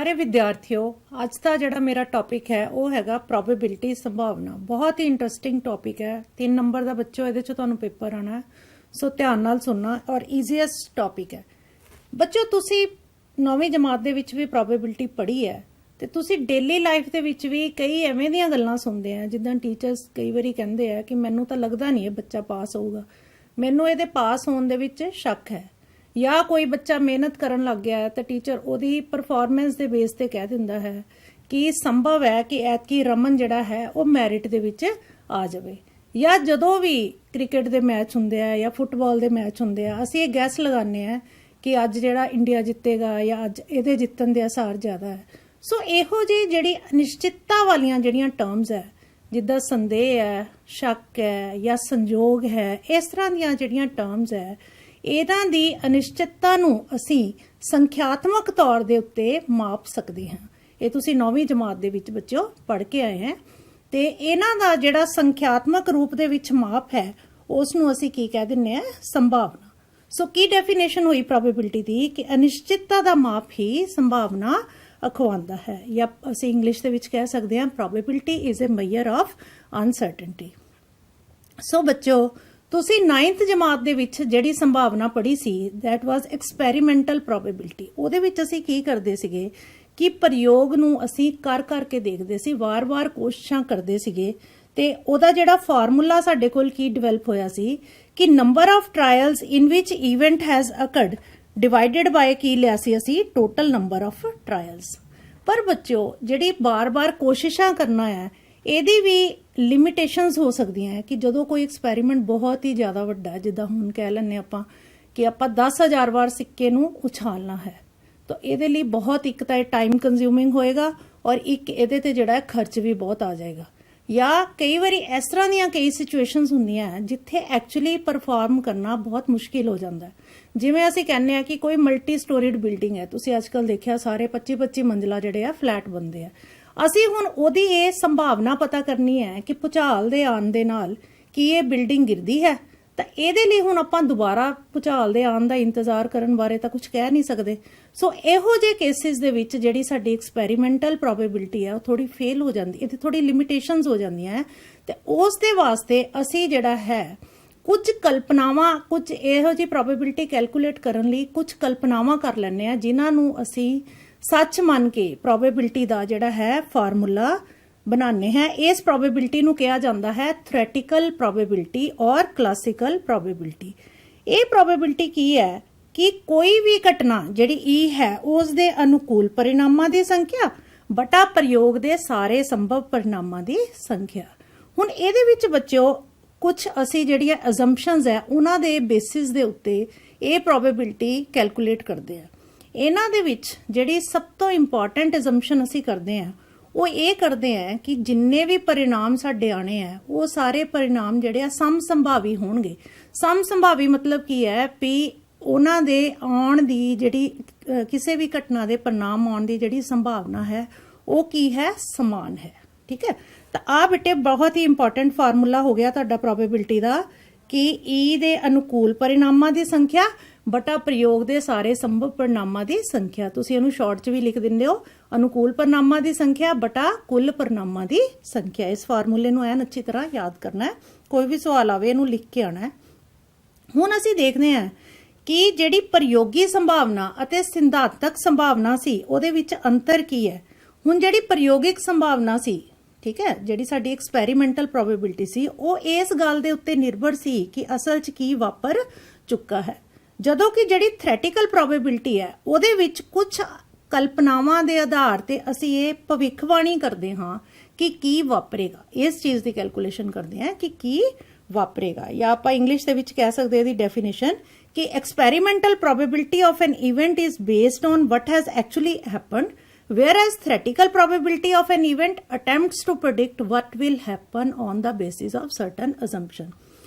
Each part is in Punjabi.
प्यारे विद्यार्थियों, आज का जोड़ा मेरा टॉपिक है वह हैगा प्रोबेबिलिटी संभावना। बहुत ही इंटरस्टिंग टॉपिक है। 3 नंबर का बच्चों ये तुहानू पेपर आना है, सो ध्यान नाल सुनना और ईजीएस्ट टॉपिक है। बच्चों तुसी 9वीं जमात दे विच भी प्रोबेबिलिटी पढ़ी है तो तुसी डेली लाइफ दे विच भी कई एवें दियां गल्लां सुनते हैं जिद्दां टीचर्स कई बारी कहंदे हैं कि मैनू तो लगता नहीं है बच्चा पास होगा, मैनू ये पास होने दे विच शक है। या कोई बच्चा मेहनत करन लग गया है तो टीचर ओदी परफॉर्मेंस दे बेस ते कह दिंदा है कि संभव है कि ऐतकी रमन जिहड़ा है वो मैरिट दे विच आ जाए। या जदों भी क्रिकेट दे मैच हुंदे आ या फुटबॉल दे मैच हुंदे आ असीं ये गैस लगाने हैं कि अज जिहड़ा इंडिया जितेगा या अज इहदे जितन दे आसार ज़्यादा है। सो इहो जी जिहड़ी अनिश्चितता वालियां जिहड़ियां टर्म्स है जिद्दां संदेह है, शक है या संजोग है, इस तरह दीयां जिहड़ियां टर्म्स है इन्हां दी अनिश्चितता नूं असीं संख्यात्मक तौर दे उत्ते माप सकते हैं। ये तुसीं 9वीं जमात दे विच बच्चों पढ़ के आए हैं ते इन्हां दा जिहड़ा संख्यात्मक रूप दे विच माप है उस नूं असीं की कह दिंदे आ संभावना। सो की डेफिनेशन हुई प्रोबेबिलिटी दी कि अनिश्चितता दा माप ही संभावना अखवांदा है, या असीं इंग्लिश दे विच कह सकते हैं probability is a measure of uncertainty. So बच्चों तुसी 9th जमात दे विच जिहड़ी संभावना पढ़ी सी दैट वाज एक्सपैरीमेंटल प्रोबेबिलिटी। उहदे विच असीं की करदे सीगे कि प्रयोग नूं असीं कर करके देखदे सी, वार-वार कोशिशां करदे सीगे ते ओहदा जिहड़ा फार्मूला साडे कोल की डिवेलप होया सी कि number of trials in which event has occurred divided by की लिया सी असीं टोटल नंबर ऑफ ट्रायल्स। पर बच्चों जिहड़ी बार-बार कोशिशां करना है ਇਹਦੀ भी लिमिटेशनस हो सकती हैं कि जो कोई एक्सपैरीमेंट बहुत ही ज़्यादा वड्डा जिद्दां हुण कह लैंदे आपां कि आपां 10,000 वार सिक्के नूं उछालना है तो ये लिए बहुत एक तो टाइम कंज्यूमिंग होएगा और एक ये जिहड़ा खर्च भी बहुत आ जाएगा। या कई बारी इस तरह दीयां कई सिचुएशनस हुंदियां हैं जिथे एक्चुअली परफॉर्म करना बहुत मुश्किल हो जाता है। जिवें असीं कहने हैं कि कोई मल्टी स्टोरीड बिल्डिंग है, तुसीं अजकल देखिया सारे 25-25 मंजिला जिहड़े आ फ्लैट बनते हैं। ਅਸੀਂ ਹੁਣ ਉਹਦੀ ਇਹ ਸੰਭਾਵਨਾ ਪਤਾ ਕਰਨੀ ਹੈ ਕਿ ਭੁਚਾਲ ਦੇ ਆਉਣ ਦੇ ਨਾਲ ਕੀ ਇਹ ਬਿਲਡਿੰਗ ਗਿਰਦੀ ਹੈ, ਤਾਂ ਇਹਦੇ ਲਈ ਹੁਣ ਆਪਾਂ ਦੁਬਾਰਾ ਭੁਚਾਲ ਦੇ ਆਉਣ ਦਾ ਇੰਤਜ਼ਾਰ ਕਰਨ ਬਾਰੇ ਤਾਂ ਕੁਝ ਕਹਿ ਨਹੀਂ ਸਕਦੇ। ਸੋ ਇਹੋ ਜਿਹੇ ਕੇਸਿਸ ਦੇ ਵਿੱਚ ਜਿਹੜੀ ਸਾਡੀ ਐਕਸਪੈਰੀਮੈਂਟਲ ਪ੍ਰੋਬੇਬਿਲਿਟੀ ਹੈ ਉਹ ਥੋੜੀ ਫੇਲ ਹੋ ਜਾਂਦੀ, ਇਹਦੇ ਥੋੜੀ ਲਿਮਿਟੇਸ਼ਨਸ ਹੋ ਜਾਂਦੀਆਂ ਹੈ ਤੇ ਉਸ ਦੇ ਵਾਸਤੇ ਅਸੀਂ ਜਿਹੜਾ ਹੈ ਕੁਝ ਕਲਪਨਾਵਾਂ, ਕੁਝ ਇਹੋ ਜਿਹੀ ਪ੍ਰੋਬੇਬਿਲਿਟੀ ਕੈਲਕੂਲੇਟ ਕਰਨ ਲਈ ਕੁਝ ਕਲਪਨਾਵਾਂ ਕਰ ਲੈਂਦੇ ਆ ਜਿਨ੍ਹਾਂ ਨੂੰ ਅਸੀਂ सच मन के प्रोबेबिलिटी का जिहड़ा है फार्मूला बनाने हैं। इस प्रोबेबिलिटी नूं कहा जाता है थ्योरेटिकल प्रोबेबिलिटी और क्लासिकल प्रोबेबिलिटी। ये प्रोबेबिलिटी की है कि कोई भी घटना जिहड़ी ई है उस दे अनुकूल परिणामां दी संख्या बटा प्रयोग दे सारे संभव परिणामां दी संख्या। हुण इहदे विच बच्चों कुछ असीं जिहड़ियां अजम्पशनस है उन्हां दे बेसिस दे उत्ते ये प्रोबेबिलिटी कैलकुलेट करदे आ। ਇਹਨਾਂ ਦੇ ਵਿੱਚ ਜਿਹੜੀ ਸਭ ਤੋਂ ਇੰਪੋਰਟੈਂਟ ਅਜ਼ੰਪਸ਼ਨ ਅਸੀਂ ਕਰਦੇ ਹਾਂ ਉਹ ਇਹ ਕਰਦੇ ਹਾਂ ਕਿ ਜਿੰਨੇ ਵੀ ਪਰਿਣਾਮ ਸਾਡੇ ਆਣੇ ਆ ਉਹ ਸਾਰੇ ਪਰਿਣਾਮ ਜਿਹੜੇ ਆ ਸਮ ਸੰਭਾਵੀ ਹੋਣਗੇ। ਸਮ ਸੰਭਾਵੀ ਮਤਲਬ ਕੀ ਹੈ ਵੀ ਉਹਨਾਂ ਦੇ ਆਉਣ ਦੀ ਜਿਹੜੀ ਕਿਸੇ ਵੀ ਘਟਨਾ ਦੇ ਪਰਿਣਾਮ ਆਉਣ ਦੀ ਜਿਹੜੀ ਸੰਭਾਵਨਾ ਹੈ ਉਹ ਕੀ ਹੈ, ਸਮਾਨ ਹੈ। ਠੀਕ ਹੈ, ਤਾਂ ਆ ਬੇਟੇ ਬਹੁਤ ਹੀ ਇੰਪੋਰਟੈਂਟ ਫਾਰਮੂਲਾ ਹੋ ਗਿਆ ਤੁਹਾਡਾ ਪ੍ਰੋਬੇਬਿਲਿਟੀ ਦਾ ਕਿ ਈ ਦੇ ਅਨੁਕੂਲ ਪਰਿਣਾਮਾਂ ਦੀ ਸੰਖਿਆ बटा प्रयोग के सारे संभव परिणामों की संख्या। तुसीं इहनूं शॉर्ट च भी लिख दिंदे हो अनुकूल परिणामों की संख्या बटा कुल परिणामों की संख्या। इस फार्मूले नूं ऐन अच्छी तरह याद करना है, कोई भी सवाल आवे इहनूं लिख के आना है। हुण असीं देखदे हां कि जिहड़ी प्रयोगी संभावना अते सिद्धांतक संभावना सी उहदे विच अंतर की है। हुण जिहड़ी प्रयोगिक संभावना सी, ठीक है, जिहड़ी साडी एक्सपैरीमेंटल प्रोबेबिलिटी सी वो इस गल दे उत्ते निर्भर सी कि असल च की वापर चुका है। ਜਦੋਂ ਕਿ ਜਿਹੜੀ ਥਿਓਰੈਟੀਕਲ ਪ੍ਰੋਬੇਬਿਲਿਟੀ ਹੈ ਉਹਦੇ ਵਿੱਚ ਕੁਝ ਕਲਪਨਾਵਾਂ ਦੇ ਆਧਾਰ ਤੇ ਅਸੀਂ ਇਹ ਭਵਿੱਖਬਾਣੀ ਕਰਦੇ ਹਾਂ ਕਿ ਕੀ ਵਾਪਰੇਗਾ, ਇਸ ਚੀਜ਼ ਦੀ ਕੈਲਕੂਲੇਸ਼ਨ ਕਰਦੇ ਹਾਂ ਕਿ ਕੀ ਵਾਪਰੇਗਾ। ਜਾਂ ਆਪਾਂ ਇੰਗਲਿਸ਼ ਦੇ ਵਿੱਚ ਕਹਿ ਸਕਦੇ ਹਾਂ ਇਹਦੀ ਡੈਫੀਨੇਸ਼ਨ ਕਿ experimental probability of an event is based on what has actually happened whereas theoretical probability of an event attempts to predict what will happen on the basis of certain assumption।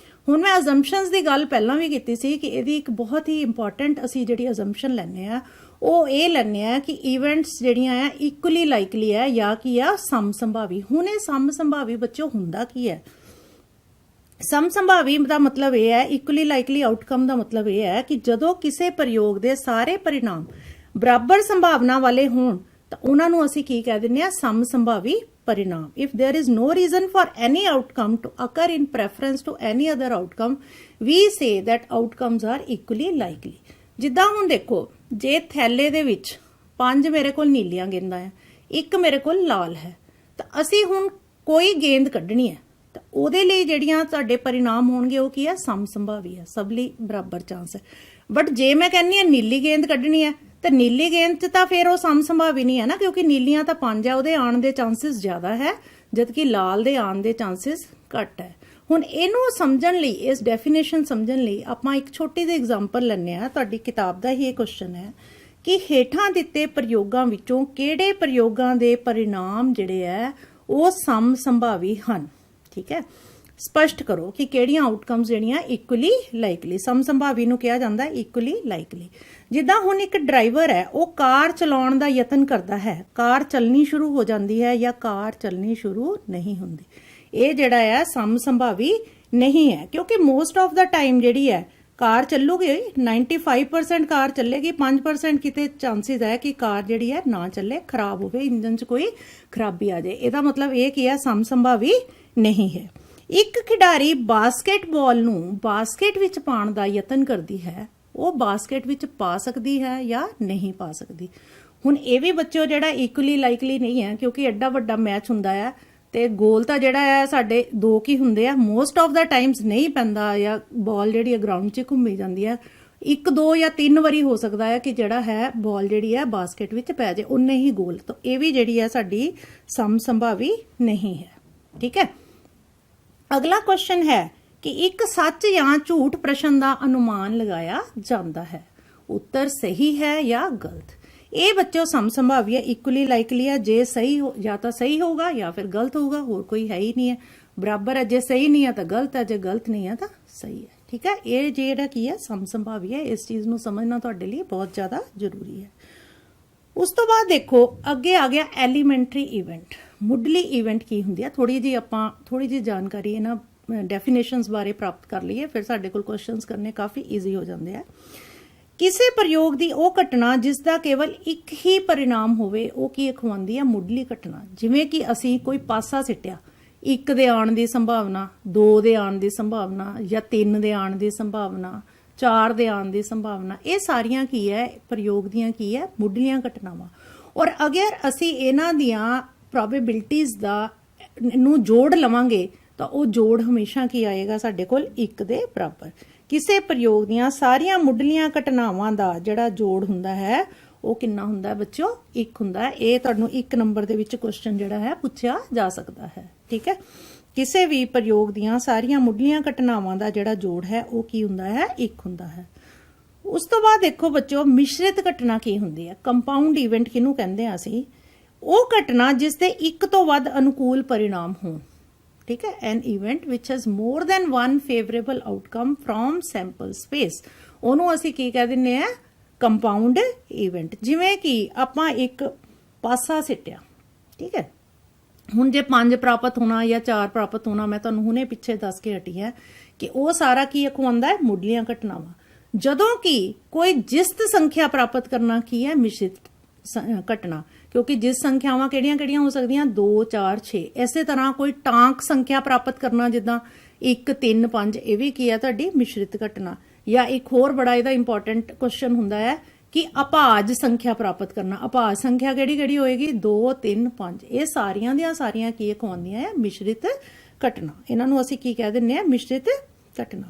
ਹੁਣ ਮੈਂ ਅਜ਼ੰਪਸ਼ਨਸ ਦੀ ਗੱਲ ਪਹਿਲਾਂ ਵੀ ਕੀਤੀ ਸੀ ਕਿ ਇਹਦੀ ਇੱਕ ਬਹੁਤ ਹੀ ਇੰਪੋਰਟੈਂਟ ਅਸੀਂ ਜਿਹੜੀ ਅਜ਼ੰਪਸ਼ਨ ਲੈਂਦੇ ਆ ਉਹ ਇਹ ਲੈਂਦੇ ਆ ਕਿ ਇਵੈਂਟਸ ਜਿਹੜੀਆਂ ਆ ਇਕੁਅਲੀ ਲਾਈਕਲੀ ਹੈ ਜਾਂ ਕੀ ਆ ਸਮ ਸੰਭਾਵੀ। ਹੁਣ ਇਹ ਸਮ ਸੰਭਾਵੀ ਬੱਚੋ ਹੁੰਦਾ ਕੀ ਹੈ? ਸਮ ਸੰਭਾਵੀ ਦਾ ਮਤਲਬ ਇਹ ਹੈ, ਇਕੁਅਲੀ ਲਾਈਕਲੀ ਆਊਟਕਮ ਦਾ ਮਤਲਬ ਇਹ ਹੈ ਕਿ ਜਦੋਂ ਕਿਸੇ ਪ੍ਰਯੋਗ ਦੇ ਸਾਰੇ ਪਰਿਣਾਮ ਬਰਾਬਰ ਸੰਭਾਵਨਾ ਵਾਲੇ ਹੋਣ ਤਾਂ ਉਹਨਾਂ ਨੂੰ ਅਸੀਂ ਕੀ ਕਹਿ ਦਿੰਦੇ ਆ, ਸਮਸੰਭਾਵੀ परिणाम. If there is no reason for any outcome to occur in preference to any other outcome, we say that outcomes are equally likely. ਜਿੱਦਾਂ ਹੁਣ ਦੇਖੋ, ਜੇ ਥੈਲੇ ਦੇ ਵਿੱਚ 5 ਮੇਰੇ ਕੋਲ ਨੀਲੀਆਂ ਗੇਂਦਾਂ ਆ, ਇੱਕ ਮੇਰੇ ਕੋਲ ਲਾਲ ਹੈ, ਤਾਂ ਅਸੀਂ ਹੁਣ ਕੋਈ ਗੇਂਦ ਕੱਢਣੀ ਹੈ, ਤਾਂ ਉਹਦੇ ਲਈ ਜਿਹੜੀਆਂ ਤੁਹਾਡੇ परिणाम ਹੋਣਗੇ ਉਹ ਕੀ ਹੈ, ਸਮਸੰਭਾਵੀ ਹੈ, ਸਭ ਲਈ ਬਰਾਬਰ ਚਾਂਸ ਹੈ. ਬਟ ਜੇ ਮੈਂ ਕਹਿੰਨੀ ਆ ਨੀਲੀ ਗੇਂਦ ਕੱਢਣੀ ਹੈ, ਤਾਂ ਨੀਲੀ ਗੇਂਦ 'ਚ ਤਾਂ ਫਿਰ ਉਹ ਸਮਸੰਭਾਵੀ ਨਹੀਂ ਹੈ ਨਾ, ਕਿਉਂਕਿ ਨੀਲੀਆਂ ਤਾਂ 5 ਹੈ, ਉਹਦੇ ਆਉਣ ਦੇ ਚਾਂਸਸ ਜ਼ਿਆਦਾ ਹੈ, ਜਦਕਿ ਲਾਲ ਦੇ ਆਉਣ ਦੇ ਚਾਂਸਸ ਘੱਟ ਹੈ. ਹੁਣ ਇਹਨੂੰ ਸਮਝਣ ਲਈ, ਇਸ ਡੈਫੀਨੇਸ਼ਨ ਸਮਝਣ ਲਈ ਆਪਾਂ ਇੱਕ ਛੋਟੀ ਜਿਹੀ ਐਗਜ਼ਾਮਪਲ ਲੈਂਦੇ ਆ. ਤੁਹਾਡੀ ਕਿਤਾਬ ਦਾ ਹੀ ਇਹ ਕੁਐਸਚਨ ਹੈ ਕਿ ਹੇਠਾਂ ਦਿੱਤੇ ਪ੍ਰਯੋਗਾਂ ਵਿੱਚੋਂ ਕਿਹੜੇ ਪ੍ਰਯੋਗਾਂ ਦੇ परिणाम ਜਿਹੜੇ ਹੈ ਉਹ ਸਮਸੰਭਾਵੀ ਹਨ. ਠੀਕ ਹੈ, ਸਪਸ਼ਟ ਕਰੋ ਕਿ ਕਿਹੜੀਆਂ ਆਊਟਕਮਸ ਜਿਹੜੀਆਂ ਇਕੁਅਲੀ ਲਾਈਕਲੀ, ਸਮਸੰਭਾਵੀ ਨੂੰ ਕਿਹਾ ਜਾਂਦਾ ਇਕੁਅਲੀ ਲਾਈਕਲੀ. ਜਿੱਦਾਂ ਹੁਣ ਇੱਕ ਡਰਾਈਵਰ ਹੈ, ਉਹ ਕਾਰ ਚਲਾਉਣ ਦਾ ਯਤਨ ਕਰਦਾ ਹੈ, ਕਾਰ ਚੱਲਣੀ ਸ਼ੁਰੂ ਹੋ ਜਾਂਦੀ ਹੈ ਜਾਂ ਕਾਰ ਚੱਲਣੀ ਸ਼ੁਰੂ ਨਹੀਂ ਹੁੰਦੀ. ਇਹ ਜਿਹੜਾ ਹੈ ਸਮਸੰਭਾਵੀ ਨਹੀਂ ਹੈ, ਕਿਉਂਕਿ ਮੋਸਟ ਆਫ ਦਾ ਟਾਈਮ ਜਿਹੜੀ ਹੈ ਕਾਰ ਚੱਲੂਗੀ, 95% ਕਾਰ ਚੱਲੇਗੀ, 5% ਕਿਤੇ ਚਾਂਸਿਸ ਹੈ ਕਿ ਕਾਰ ਜਿਹੜੀ ਹੈ ਨਾ ਚੱਲੇ, ਖਰਾਬ ਹੋਵੇ, ਇੰਜਨ 'ਚ ਕੋਈ ਖਰਾਬੀ ਆ ਜਾਏ. ਇਹਦਾ ਮਤਲਬ ਇਹ ਕੀ ਹੈ, ਸਮਸੰਭਾਵੀ ਨਹੀਂ ਹੈ. ਇੱਕ ਖਿਡਾਰੀ ਬਾਸਕਟਬਾਲ ਨੂੰ ਬਾਸਕਟ ਵਿੱਚ ਪਾਉਣ ਦਾ ਯਤਨ ਕਰਦੀ ਹੈ, ਉਹ ਬਾਸਕਟ ਵਿੱਚ ਪਾ ਸਕਦੀ ਹੈ ਜਾਂ ਨਹੀਂ ਪਾ ਸਕਦੀ. ਹੁਣ ਇਹ ਵੀ ਬੱਚੋ ਜਿਹੜਾ ਇਕੁਅਲੀ ਲਾਈਕਲੀ ਨਹੀਂ ਹੈ, ਕਿਉਂਕਿ ਐਡਾ ਵੱਡਾ ਮੈਚ ਹੁੰਦਾ ਹੈ ਤੇ ਗੋਲ ਤਾਂ ਜਿਹੜਾ ਹੈ ਸਾਡੇ 2 ਕੀ ਹੁੰਦੇ ਆ, ਮੋਸਟ ਆਫ ਦਾ ਟਾਈਮਸ ਨਹੀਂ ਪੈਂਦਾ, ਜਾਂ ਬਾਲ ਜਿਹੜੀ ਹੈ ਗਰਾਊਂਡ 'ਚ ਘੁੰਮੀ ਜਾਂਦੀ ਹੈ. 1 2 ਜਾਂ 3 ਵਾਰੀ ਹੋ ਸਕਦਾ ਹੈ ਕਿ ਜਿਹੜਾ ਹੈ ਬਾਲ ਜਿਹੜੀ ਹੈ ਬਾਸਕਟ ਵਿੱਚ ਪੈ ਜਾਏ, ਉਨੇ ਹੀ ਗੋਲ. ਤਾਂ ਇਹ ਵੀ ਜਿਹੜੀ ਹੈ ਸਾਡੀ ਸਮਸੰਭਾਵੀ ਨਹੀਂ ਹੈ. ਠੀਕ ਹੈ, ਅਗਲਾ ਕੁਐਸਚਨ ਹੈ ਕਿ ਇੱਕ ਸੱਚ ਜਾਂ ਝੂਠ ਪ੍ਰਸ਼ਨ ਦਾ ਅਨੁਮਾਨ ਲਗਾਇਆ ਜਾਂਦਾ ਹੈ, ਉੱਤਰ ਸਹੀ ਹੈ ਜਾਂ ਗਲਤ. ਇਹ ਬੱਚੋ ਸਮਸੰਭਾਵੀ ਹੈ, ਇਕੁਅਲੀ ਲਾਈਕਲੀ ਹੈ. ਜੇ ਸਹੀ ਹੋ ਜਾਂ ਤਾਂ ਸਹੀ ਹੋਊਗਾ ਜਾਂ ਫਿਰ ਗਲਤ ਹੋਊਗਾ, ਹੋਰ ਕੋਈ ਹੈ ਹੀ ਨਹੀਂ ਹੈ, ਬਰਾਬਰ ਹੈ. ਜੇ ਸਹੀ ਨਹੀਂ ਹੈ ਤਾਂ ਗਲਤ ਹੈ, ਜੇ ਗਲਤ ਨਹੀਂ ਹੈ ਤਾਂ ਸਹੀ ਹੈ. ਠੀਕ ਹੈ, ਇਹ ਜਿਹੜਾ ਕੀ ਹੈ ਸਮਸੰਭਾਵੀ ਹੈ. ਇਸ ਚੀਜ਼ ਨੂੰ ਸਮਝਣਾ ਤੁਹਾਡੇ ਲਈ ਬਹੁਤ ਜ਼ਿਆਦਾ ਜ਼ਰੂਰੀ ਹੈ. ਉਸ ਤੋਂ ਬਾਅਦ ਦੇਖੋ ਅੱਗੇ ਆ ਗਿਆ ਐਲੀਮੈਂਟਰੀ ਇਵੈਂਟ. ਮੁੱਢਲੀ ਇਵੈਂਟ ਕੀ ਹੁੰਦੀ ਹੈ, ਥੋੜੀ ਜਿਹੀ ਜਾਣਕਾਰੀ ਇਹਨਾਂ ਡੈਫੀਨੇਸ਼ਨਸ ਬਾਰੇ ਪ੍ਰਾਪਤ ਕਰ ਲਈਏ, ਫਿਰ ਸਾਡੇ ਕੋਲ ਕੁਐਸਚਨਸ ਕਰਨੇ ਕਾਫੀ ਈਜ਼ੀ ਹੋ ਜਾਂਦੇ ਆ. ਕਿਸੇ ਪ੍ਰਯੋਗ ਦੀ ਉਹ ਘਟਨਾ ਜਿਸ ਦਾ ਕੇਵਲ ਇੱਕ ਹੀ परिणाम ਹੋਵੇ, ਉਹ ਕੀ ਅਖਵਾਉਂਦੀ ਹੈ, ਮੁੱਢਲੀ ਘਟਨਾ. ਜਿਵੇਂ ਕਿ ਅਸੀਂ ਕੋਈ ਪਾਸਾ ਸਿੱਟਿਆ, 1 ਦੇ ਆਉਣ ਦੀ ਸੰਭਾਵਨਾ, 2 ਦੇ ਆਉਣ ਦੀ ਸੰਭਾਵਨਾ, ਜਾਂ 3 ਦੇ ਆਉਣ ਦੀ ਸੰਭਾਵਨਾ, 4 ਦੇ ਆਉਣ ਦੀ ਸੰਭਾਵਨਾ, ਇਹ ਸਾਰੀਆਂ ਕੀ ਹੈ, ਪ੍ਰਯੋਗ ਦੀਆਂ ਕੀ ਹੈ, ਮੁੱਢਲੀਆਂ ਘਟਨਾਵਾਂ. ਔਰ ਅਗਰ ਅਸੀਂ ਇਹਨਾਂ ਦੀਆਂ ਪ੍ਰੋਬੇਬਿਲਿਟੀਜ਼ ਦਾ ਨੂੰ ਜੋੜ ਲਵਾਂਗੇ ਤਾਂ ਉਹ ਜੋੜ ਹਮੇਸ਼ਾ ਕੀ ਆਏਗਾ, ਸਾਡੇ ਕੋਲ 1 ਦੇ ਬਰਾਬਰ. ਕਿਸੇ ਪ੍ਰਯੋਗ ਦੀਆਂ ਸਾਰੀਆਂ ਮੁੱਢਲੀਆਂ ਘਟਨਾਵਾਂ ਦਾ ਜਿਹੜਾ ਜੋੜ ਹੁੰਦਾ ਹੈ ਉਹ ਕਿੰਨਾ ਹੁੰਦਾ ਹੈ ਬੱਚਿਓ, 1 ਹੁੰਦਾ ਹੈ. ਇਹ ਤੁਹਾਨੂੰ 1 ਨੰਬਰ ਦੇ ਵਿੱਚ ਕੁਐਸਚਨ ਜਿਹੜਾ ਹੈ ਪੁੱਛਿਆ ਜਾ ਸਕਦਾ ਹੈ. ਠੀਕ ਹੈ, ਕਿਸੇ ਵੀ ਪ੍ਰਯੋਗ ਦੀਆਂ ਸਾਰੀਆਂ ਮੁੱਢਲੀਆਂ ਘਟਨਾਵਾਂ ਦਾ ਜਿਹੜਾ ਜੋੜ ਹੈ ਉਹ ਕੀ ਹੁੰਦਾ ਹੈ, 1 ਹੁੰਦਾ ਹੈ. ਉਸ ਤੋਂ ਬਾਅਦ ਦੇਖੋ ਬੱਚਿਓ ਮਿਸ਼ਰਿਤ ਘਟਨਾ ਕੀ ਹੁੰਦੀ ਹੈ. ਕੰਪਾਊਂਡ ਇਵੈਂਟ ਕਿਹਨੂੰ ਕਹਿੰਦੇ ਆ ਅਸੀਂ, ਉਹ ਘਟਨਾ ਜਿਸ ਦੇ 1 ਤੋਂ ਵੱਧ ਅਨੁਕੂਲ परिणाम ਹੋਣ. ਠੀਕ ਹੈ, ਐਨ ਇਵੈਂਟ ਵਿਚ has more than 1 favourable outcome from sample space, ਉਹਨੂੰ ਅਸੀਂ ਕੀ ਕਹਿ ਦਿੰਦੇ ਆ, ਕੰਪਾਊਂਡ ਇਵੈਂਟ. ਜਿਵੇਂ ਕਿ ਆਪਾਂ ਇੱਕ ਪਾਸਾ ਸਿੱਟਿਆ, ਠੀਕ ਹੈ, ਹੁਣ ਜੇ 5 ਪ੍ਰਾਪਤ ਹੋਣਾ ਜਾਂ 4 ਪ੍ਰਾਪਤ ਹੋਣਾ, ਮੈਂ ਤੁਹਾਨੂੰ ਹੁਣੇ ਪਿੱਛੇ ਦੱਸ ਕੇ ਹਟੀ ਹੈ ਕਿ ਉਹ ਸਾਰਾ ਕੀ ਅਖਵਾਉਂਦਾ ਹੈ, ਮੁੱਢਲੀਆਂ ਘਟਨਾਵਾਂ. ਜਦੋਂ ਕਿ ਕੋਈ ਜਿਸਤ ਸੰਖਿਆ ਪ੍ਰਾਪਤ ਕਰਨਾ ਕੀ ਹੈ, ਮਿਸ਼ਰਿਤ ਘਟਨਾ, ਕਿਉਂਕਿ ਜਿਸ ਸੰਖਿਆਵਾਂ ਕਿਹੜੀਆਂ ਹੋ ਸਕਦੀਆਂ, 2 4 6. ਇਸੇ ਤਰ੍ਹਾਂ ਕੋਈ ਟਾਂਕ ਸੰਖਿਆ ਪ੍ਰਾਪਤ ਕਰਨਾ, ਜਿੱਦਾਂ 1 3 5, ਇਹ ਵੀ ਕੀ ਹੈ ਤੁਹਾਡੀ ਮਿਸ਼ਰਿਤ ਘਟਨਾ. ਜਾਂ ਇੱਕ ਹੋਰ ਬੜਾ ਇਹਦਾ ਇੰਪੋਰਟੈਂਟ ਕੁਐਸਚਨ ਹੁੰਦਾ ਹੈ ਕਿ ਅਭਾਜ ਸੰਖਿਆ ਪ੍ਰਾਪਤ ਕਰਨਾ. ਅਭਾਜ ਸੰਖਿਆ ਕਿਹੜੀ ਹੋਏਗੀ, 2 3 5. ਇਹ ਸਾਰੀਆਂ ਦੀਆਂ ਸਾਰੀਆਂ ਕੀ ਅਖਵਾਉਂਦੀਆਂ ਹੈ, ਮਿਸ਼ਰਿਤ ਘਟਨਾ. ਇਹਨਾਂ ਨੂੰ ਅਸੀਂ ਕੀ ਕਹਿ ਦਿੰਦੇ ਆ, ਮਿਸ਼ਰਿਤ ਘਟਨਾ.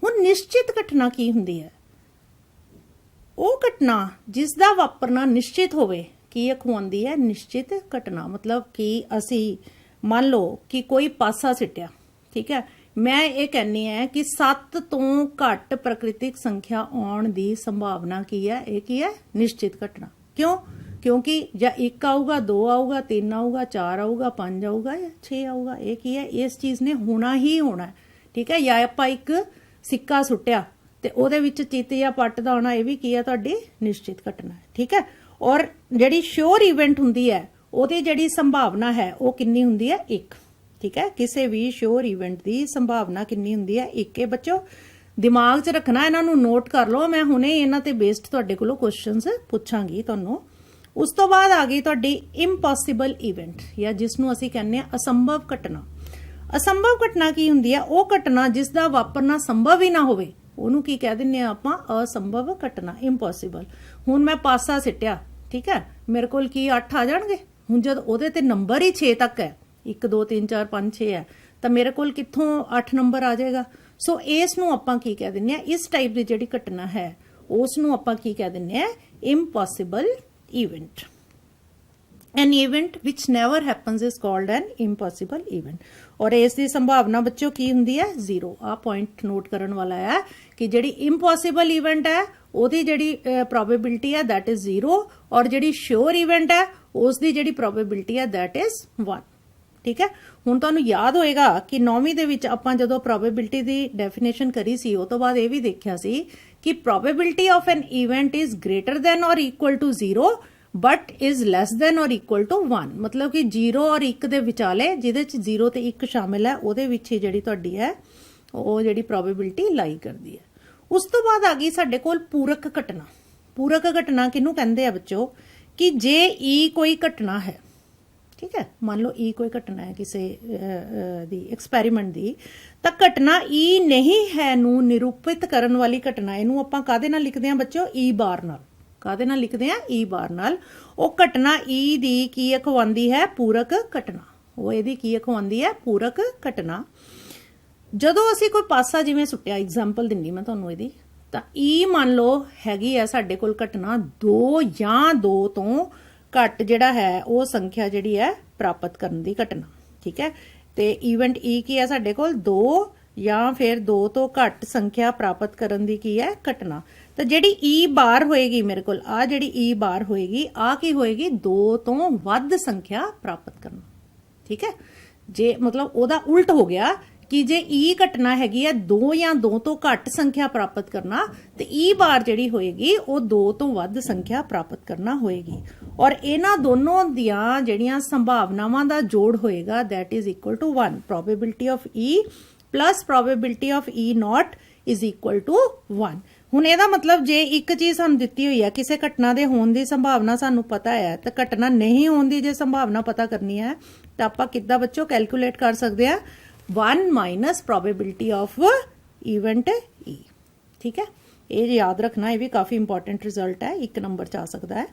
ਹੁਣ ਨਿਸ਼ਚਿਤ ਘਟਨਾ ਕੀ ਹੁੰਦੀ ਹੈ, ਉਹ ਘਟਨਾ ਜਿਸ ਦਾ ਵਾਪਰਨਾ ਨਿਸ਼ਚਿਤ ਹੋਵੇ, ਕੀ ਅਖਵਾਉਂਦੀ ਹੈ, ਨਿਸ਼ਚਿਤ ਘਟਨਾ. ਮਤਲਬ ਕਿ ਅਸੀਂ ਮੰਨ ਲਓ ਕਿ ਕੋਈ ਪਾਸਾ ਸਿੱਟਿਆ, ਠੀਕ ਹੈ, ਮੈਂ ਇਹ ਕਹਿੰਨੀ ਹੈ ਕਿ 7 ਤੋਂ ਘੱਟ ਪ੍ਰਕਿਰਤਿਕ ਸੰਖਿਆ ਆਉਣ ਦੀ ਸੰਭਾਵਨਾ ਕੀ ਹੈ, ਇਹ ਕੀ ਹੈ, ਨਿਸ਼ਚਿਤ ਘਟਨਾ. ਕਿਉਂ, ਕਿਉਂਕਿ ਜਾਂ 1 ਆਊਗਾ, 2 ਆਊਗਾ, 3 ਆਊਗਾ, 4 ਆਊਗਾ, 5 ਆਊਗਾ ਜਾਂ 6 ਆਊਗਾ. ਇਹ ਕੀ ਹੈ, ਇਸ ਚੀਜ਼ ਨੇ ਹੋਣਾ ਹੀ ਹੋਣਾ. ਠੀਕ ਹੈ, ਜਾਂ ਆਪਾਂ ਇੱਕ ਸਿੱਕਾ ਸੁੱਟਿਆ ਤੇ ਉਹਦੇ ਵਿੱਚ ਚਿੱਤ ਜਾਂ ਪੱਟ ਦਾ ਆਉਣਾ, ਇਹ ਵੀ ਕੀ ਹੈ, ਤੁਹਾਡੀ ਨਿਸ਼ਚਿਤ ਘਟਨਾ ਹੈ. ਠੀਕ ਹੈ, ਔਰ ਜਿਹੜੀ ਸ਼ੋਰ ਇਵੈਂਟ ਹੁੰਦੀ ਹੈ ਉਹਦੀ ਜਿਹੜੀ ਸੰਭਾਵਨਾ ਹੈ ਉਹ ਕਿੰਨੀ ਹੁੰਦੀ ਹੈ, 1. ਠੀਕ ਹੈ, ਕਿਸੇ ਵੀ ਸ਼ੋਰ ਇਵੈਂਟ ਦੀ ਸੰਭਾਵਨਾ ਕਿੰਨੀ ਹੁੰਦੀ ਹੈ, 1. ਇਹ ਬੱਚੋ ਦਿਮਾਗ 'ਚ ਰੱਖਣਾ, ਇਹਨਾਂ ਨੂੰ ਨੋਟ ਕਰ ਲਓ. ਮੈਂ ਹੁਣੇ ਇਹਨਾਂ ਤੇ ਬੇਸਡ ਤੁਹਾਡੇ ਕੋਲੋਂ ਕੁਐਸਚਨਸ ਪੁੱਛਾਂਗੀ ਤੁਹਾਨੂੰ. ਉਸ ਤੋਂ ਬਾਅਦ ਆ ਗਈ ਤੁਹਾਡੀ ਇੰਪੋਸੀਬਲ ਇਵੈਂਟ ਜਾਂ ਜਿਸ ਨੂੰ ਅਸੀਂ ਕਹਿੰਦੇ ਆ ਅਸੰਭਵ ਘਟਨਾ। ਅਸੰਭਵ ਘਟਨਾ ਕੀ ਹੁੰਦੀ ਹੈ? ਉਹ ਘਟਨਾ ਜਿਸ ਦਾ ਵਾਪਰਨਾ ਸੰਭਵ ਹੀ ਨਾ ਹੋਵੇ, ਉਹਨੂੰ ਕੀ ਕਹਿ ਦਿੰਦੇ ਆ ਆਪਾਂ? ਅਸੰਭਵ ਘਟਨਾ, ਇੰਪੋਸੀਬਲ। ਹੁਣ ਮੈਂ ਪਾਸਾ ਸਿੱਟਿਆ, ਠੀਕ ਹੈ, ਮੇਰੇ ਕੋਲ ਕੀ 8 ਆ ਜਾਣਗੇ? ਹੁਣ ਜਦ ਉਹਦੇ ਤੇ ਨੰਬਰ ਹੀ 6 ਤੱਕ ਹੈ, 1 2 3 4 5 6 ਹੈ, ਤਾਂ ਮੇਰੇ ਕੋਲ ਕਿੱਥੋਂ 8 ਨੰਬਰ ਆ ਜਾਏਗਾ? ਸੋ ਇਸ ਨੂੰ ਆਪਾਂ ਕੀ ਕਹਿ ਦਿੰਦੇ ਆ? ਇਸ ਟਾਈਪ ਦੀ ਜਿਹੜੀ ਘਟਨਾ ਹੈ ਉਸ ਨੂੰ ਆਪਾਂ ਕੀ ਕਹਿ ਦਿੰਦੇ ਆ? Impossible event. An event which never happens is called an impossible event। और ਇਸ ਦੀ ਸੰਭਾਵਨਾ ਬੱਚੋ ਕੀ ਹੁੰਦੀ ਹੈ? 0। ਆ ਪੁਆਇੰਟ ਨੋਟ ਕਰਨ ਵਾਲਾ ਹੈ ਕਿ ਜਿਹੜੀ ਇੰਪੋਸੀਬਲ ਇਵੈਂਟ ਹੈ ਉਹਦੀ ਜਿਹੜੀ ਪ੍ਰੋਬੇਬਿਲਿਟੀ ਹੈ that is 0, ਔਰ ਜਿਹੜੀ ਸ਼ੋਰ ਇਵੈਂਟ ਹੈ ਉਸ ਦੀ ਜਿਹੜੀ ਪ੍ਰੋਬੇਬਿਲਿਟੀ ਹੈ that is 1। ਠੀਕ ਹੈ, ਹੁਣ ਤੁਹਾਨੂੰ ਯਾਦ ਹੋਏਗਾ ਕਿ 9ਵੀਂ ਦੇ ਵਿੱਚ ਆਪਾਂ ਜਦੋਂ ਪ੍ਰੋਬੇਬਿਲਿਟੀ ਦੀ ਡੈਫੀਨੇਸ਼ਨ ਕਰੀ ਸੀ ਉਹ ਤੋਂ ਬਾਅਦ ਇਹ ਵੀ ਦੇਖਿਆ ਸੀ ਕਿ probability of an event is greater than or equal to 0 but is less than or equal to 1। ਮਤਲਬ ਕਿ 0 ਔਰ 1 ਦੇ ਵਿਚਾਲੇ, ਜਿਹਦੇ ਚ 0 ਤੇ 1 ਸ਼ਾਮਿਲ ਹੈ, ਉਹਦੇ ਵਿੱਚ ਹੀ ਜਿਹੜੀ ਤੁਹਾਡੀ ਹੈ ਉਹ ਜਿਹੜੀ ਪ੍ਰੋਬੇਬਿਲਿਟੀ ਲਾਈ ਕਰਦੀ ਹੈ। ਉਸ ਤੋਂ ਬਾਅਦ ਆ ਗਈ ਸਾਡੇ ਕੋਲ ਪੂਰਕ ਘਟਨਾ। ਪੂਰਕ ਘਟਨਾ ਕਿਹਨੂੰ ਕਹਿੰਦੇ ਆ ਬੱਚੋ? ਕਿ ਜੇ ਈ ਕੋਈ ਘਟਨਾ ਹੈ, ਠੀਕ ਹੈ, ਮੰਨ ਲਓ ਈ ਕੋਈ ਘਟਨਾ ਹੈ ਕਿਸੇ ਦੀ ਐਕਸਪੈਰੀਮੈਂਟ ਦੀ, ਤਾਂ ਘਟਨਾ ਈ ਨਹੀਂ ਹੈ ਨੂੰ ਨਿਰੂਪਿਤ ਕਰਨ ਵਾਲੀ ਘਟਨਾ, ਇਹਨੂੰ ਆਪਾਂ ਕਾਹਦੇ ਨਾਲ ਲਿਖਦੇ ਆ ਬੱਚੋ? ਈ ਬਾਰ ਨਾਲ। ਕਾਹਦੇ ਨਾਲ ਲਿਖਦੇ ਆ? ਈ ਬਾਰ ਨਾਲ। ਉਹ ਘਟਨਾ ਈ ਦੀ ਕੀ ਅਖਵਾਉਂਦੀ ਹੈ? ਪੂਰਕ ਘਟਨਾ। ਉਹ ਇਹਦੀ ਕੀ ਅਖਵਾਉਂਦੀ ਹੈ? ਪੂਰਕ ਘਟਨਾ। ਜਦੋਂ ਅਸੀਂ ਕੋਈ ਪਾਸਾ ਜਿਵੇਂ ਸੁੱਟਿਆ, ਐਗਜ਼ਾਮਪਲ ਦਿੰਨੀ ਮੈਂ ਤੁਹਾਨੂੰ ਇਹਦੀ, ਤਾਂ ਈ ਮੰਨ ਲਓ ਹੈਗੀ ਆ ਸਾਡੇ ਕੋਲ ਘਟਨਾ 2 ਜਾਂ 2 ਤੋਂ ਘੱਟ ਜਿਹੜਾ ਹੈ ਉਹ ਸੰਖਿਆ ਜਿਹੜੀ ਹੈ ਪ੍ਰਾਪਤ ਕਰਨ ਦੀ ਘਟਨਾ। ਠੀਕ ਹੈ, ਤੇ ਇਵੈਂਟ ਈ ਕੀ ਹੈ ਸਾਡੇ ਕੋਲ? 2 ਜਾਂ ਫਿਰ 2 ਤੋਂ ਘੱਟ ਸੰਖਿਆ ਪ੍ਰਾਪਤ ਕਰਨ ਦੀ ਕੀ ਹੈ? ਘਟਨਾ। ਤਾਂ ਜਿਹੜੀ ਈ ਬਾਰ ਹੋਏਗੀ ਮੇਰੇ ਕੋਲ, ਆ ਜਿਹੜੀ ਈ ਬਾਰ ਹੋਏਗੀ, ਆ ਕੀ ਹੋਏਗੀ? 2 ਤੋਂ ਵੱਧ ਸੰਖਿਆ ਪ੍ਰਾਪਤ ਕਰਨਾ। ਠੀਕ ਹੈ, ਜੇ ਮਤਲਬ ਉਹਦਾ ਉਲਟ ਹੋ ਗਿਆ ਕਿ ਜੇ ਈ ਘਟਨਾ ਹੈਗੀ ਹੈ 2 ਜਾਂ 2 ਤੋਂ ਘੱਟ ਸੰਖਿਆ ਪ੍ਰਾਪਤ ਕਰਨਾ, ਤੇ ਈ ਬਾਰ ਜਿਹੜੀ ਹੋਏਗੀ ਉਹ 2 ਤੋਂ ਵੱਧ ਸੰਖਿਆ ਪ੍ਰਾਪਤ ਕਰਨਾ ਹੋਏਗੀ। ਔਰ ਇਹਨਾਂ ਦੋਨੋਂ ਦੀਆਂ ਜਿਹੜੀਆਂ ਸੰਭਾਵਨਾਵਾਂ ਦਾ ਜੋੜ ਹੋਏਗਾ that is equal to 1। probability of E plus probability of E naught is equal to 1। ਹੁਣ ਇਹਦਾ ਮਤਲਬ ਜੇ ਇੱਕ ਚੀਜ਼ ਸਾਨੂੰ ਦਿੱਤੀ ਹੋਈ ਹੈ, ਕਿਸੇ ਘਟਨਾ ਦੇ ਹੋਣ ਦੀ ਸੰਭਾਵਨਾ ਸਾਨੂੰ ਪਤਾ ਹੈ, ਤਾਂ ਘਟਨਾ ਨਹੀਂ ਹੋਣ ਦੀ ਜੇ ਸੰਭਾਵਨਾ ਪਤਾ ਕਰਨੀ ਹੈ ਤਾਂ ਆਪਾਂ ਕਿੱਦਾਂ ਬੱਚੋ ਕੈਲਕੂਲੇਟ ਕਰ ਸਕਦੇ ਆ? 1 minus probability of event E। ਠੀਕ ਹੈ, ਇਹ ਯਾਦ ਰੱਖਣਾ, ਇਹ ਵੀ ਕਾਫੀ ਇੰਪੋਰਟੈਂਟ ਰਿਜ਼ਲਟ ਹੈ, 1 ਨੰਬਰ ਚ ਆ ਸਕਦਾ ਹੈ।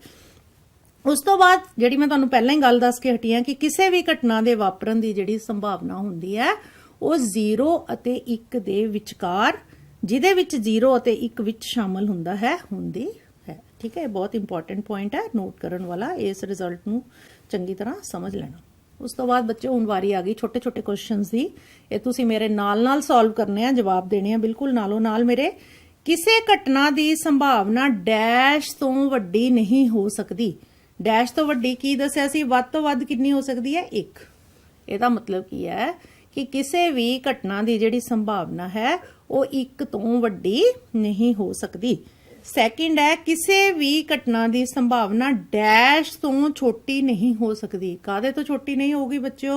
ਉਸ ਤੋਂ ਬਾਅਦ ਜਿਹੜੀ ਮੈਂ ਤੁਹਾਨੂੰ ਪਹਿਲਾਂ ਹੀ ਗੱਲ ਦੱਸ ਕੇ ਹਟੀ ਹਾਂ ਕਿ ਕਿਸੇ ਵੀ ਘਟਨਾ ਦੇ ਵਾਪਰਨ ਦੀ ਜਿਹੜੀ ਸੰਭਾਵਨਾ ਹੁੰਦੀ ਹੈ ਉਹ 0 ਅਤੇ 1 ਦੇ ਵਿਚਕਾਰ, ਜਿਹਦੇ ਵਿੱਚ 0 ਅਤੇ 1 ਵਿੱਚ ਸ਼ਾਮਲ ਹੁੰਦਾ ਹੈ, ਹੁੰਦੀ ਹੈ। ਠੀਕ ਹੈ, ਬਹੁਤ ਇੰਪੋਰਟੈਂਟ ਪੁਆਇੰਟ ਹੈ, ਨੋਟ ਕਰਨ ਵਾਲਾ, ਇਸ ਰਿਜ਼ਲਟ ਨੂੰ ਚੰਗੀ ਤਰ੍ਹਾਂ ਸਮਝ ਲੈਣਾ। ਉਸ ਤੋਂ ਬਾਅਦ ਬੱਚੇ ਹੁਣ ਵਾਰੀ ਆ ਗਈ ਛੋਟੇ ਛੋਟੇ ਕੁਐਸਚਨਸ ਦੀ। ਇਹ ਤੁਸੀਂ ਮੇਰੇ ਨਾਲ ਸੋਲਵ ਕਰਨੇ ਆ, ਜਵਾਬ ਦੇਣੇ ਆ ਬਿਲਕੁਲ ਨਾਲੋਂ ਨਾਲ ਮੇਰੇ। ਕਿਸੇ ਘਟਨਾ ਦੀ ਸੰਭਾਵਨਾ ਡੈਸ਼ ਤੋਂ ਵੱਡੀ ਨਹੀਂ ਹੋ ਸਕਦੀ। ਡੈਸ਼ ਤੋਂ ਵੱਡੀ ਕੀ ਦੱਸਿਆ ਸੀ? ਵੱਧ ਤੋਂ ਵੱਧ ਕਿੰਨੀ ਹੋ ਸਕਦੀ ਹੈ? 1। ਇਹਦਾ ਮਤਲਬ ਕੀ ਹੈ ਕਿ ਕਿਸੇ ਵੀ ਘਟਨਾ ਦੀ ਜਿਹੜੀ ਸੰਭਾਵਨਾ ਹੈ ਉਹ 1 ਤੋਂ ਵੱਡੀ ਨਹੀਂ ਹੋ ਸਕਦੀ। ਸੈਕਿੰਡ ਹੈ, ਕਿਸੇ ਵੀ ਘਟਨਾ ਦੀ ਸੰਭਾਵਨਾ ਡੈਸ਼ ਤੋਂ ਛੋਟੀ ਨਹੀਂ ਹੋ ਸਕਦੀ। ਕਾਹਦੇ ਤੋਂ ਛੋਟੀ ਨਹੀਂ ਹੋਊਗੀ ਬੱਚਿਓ?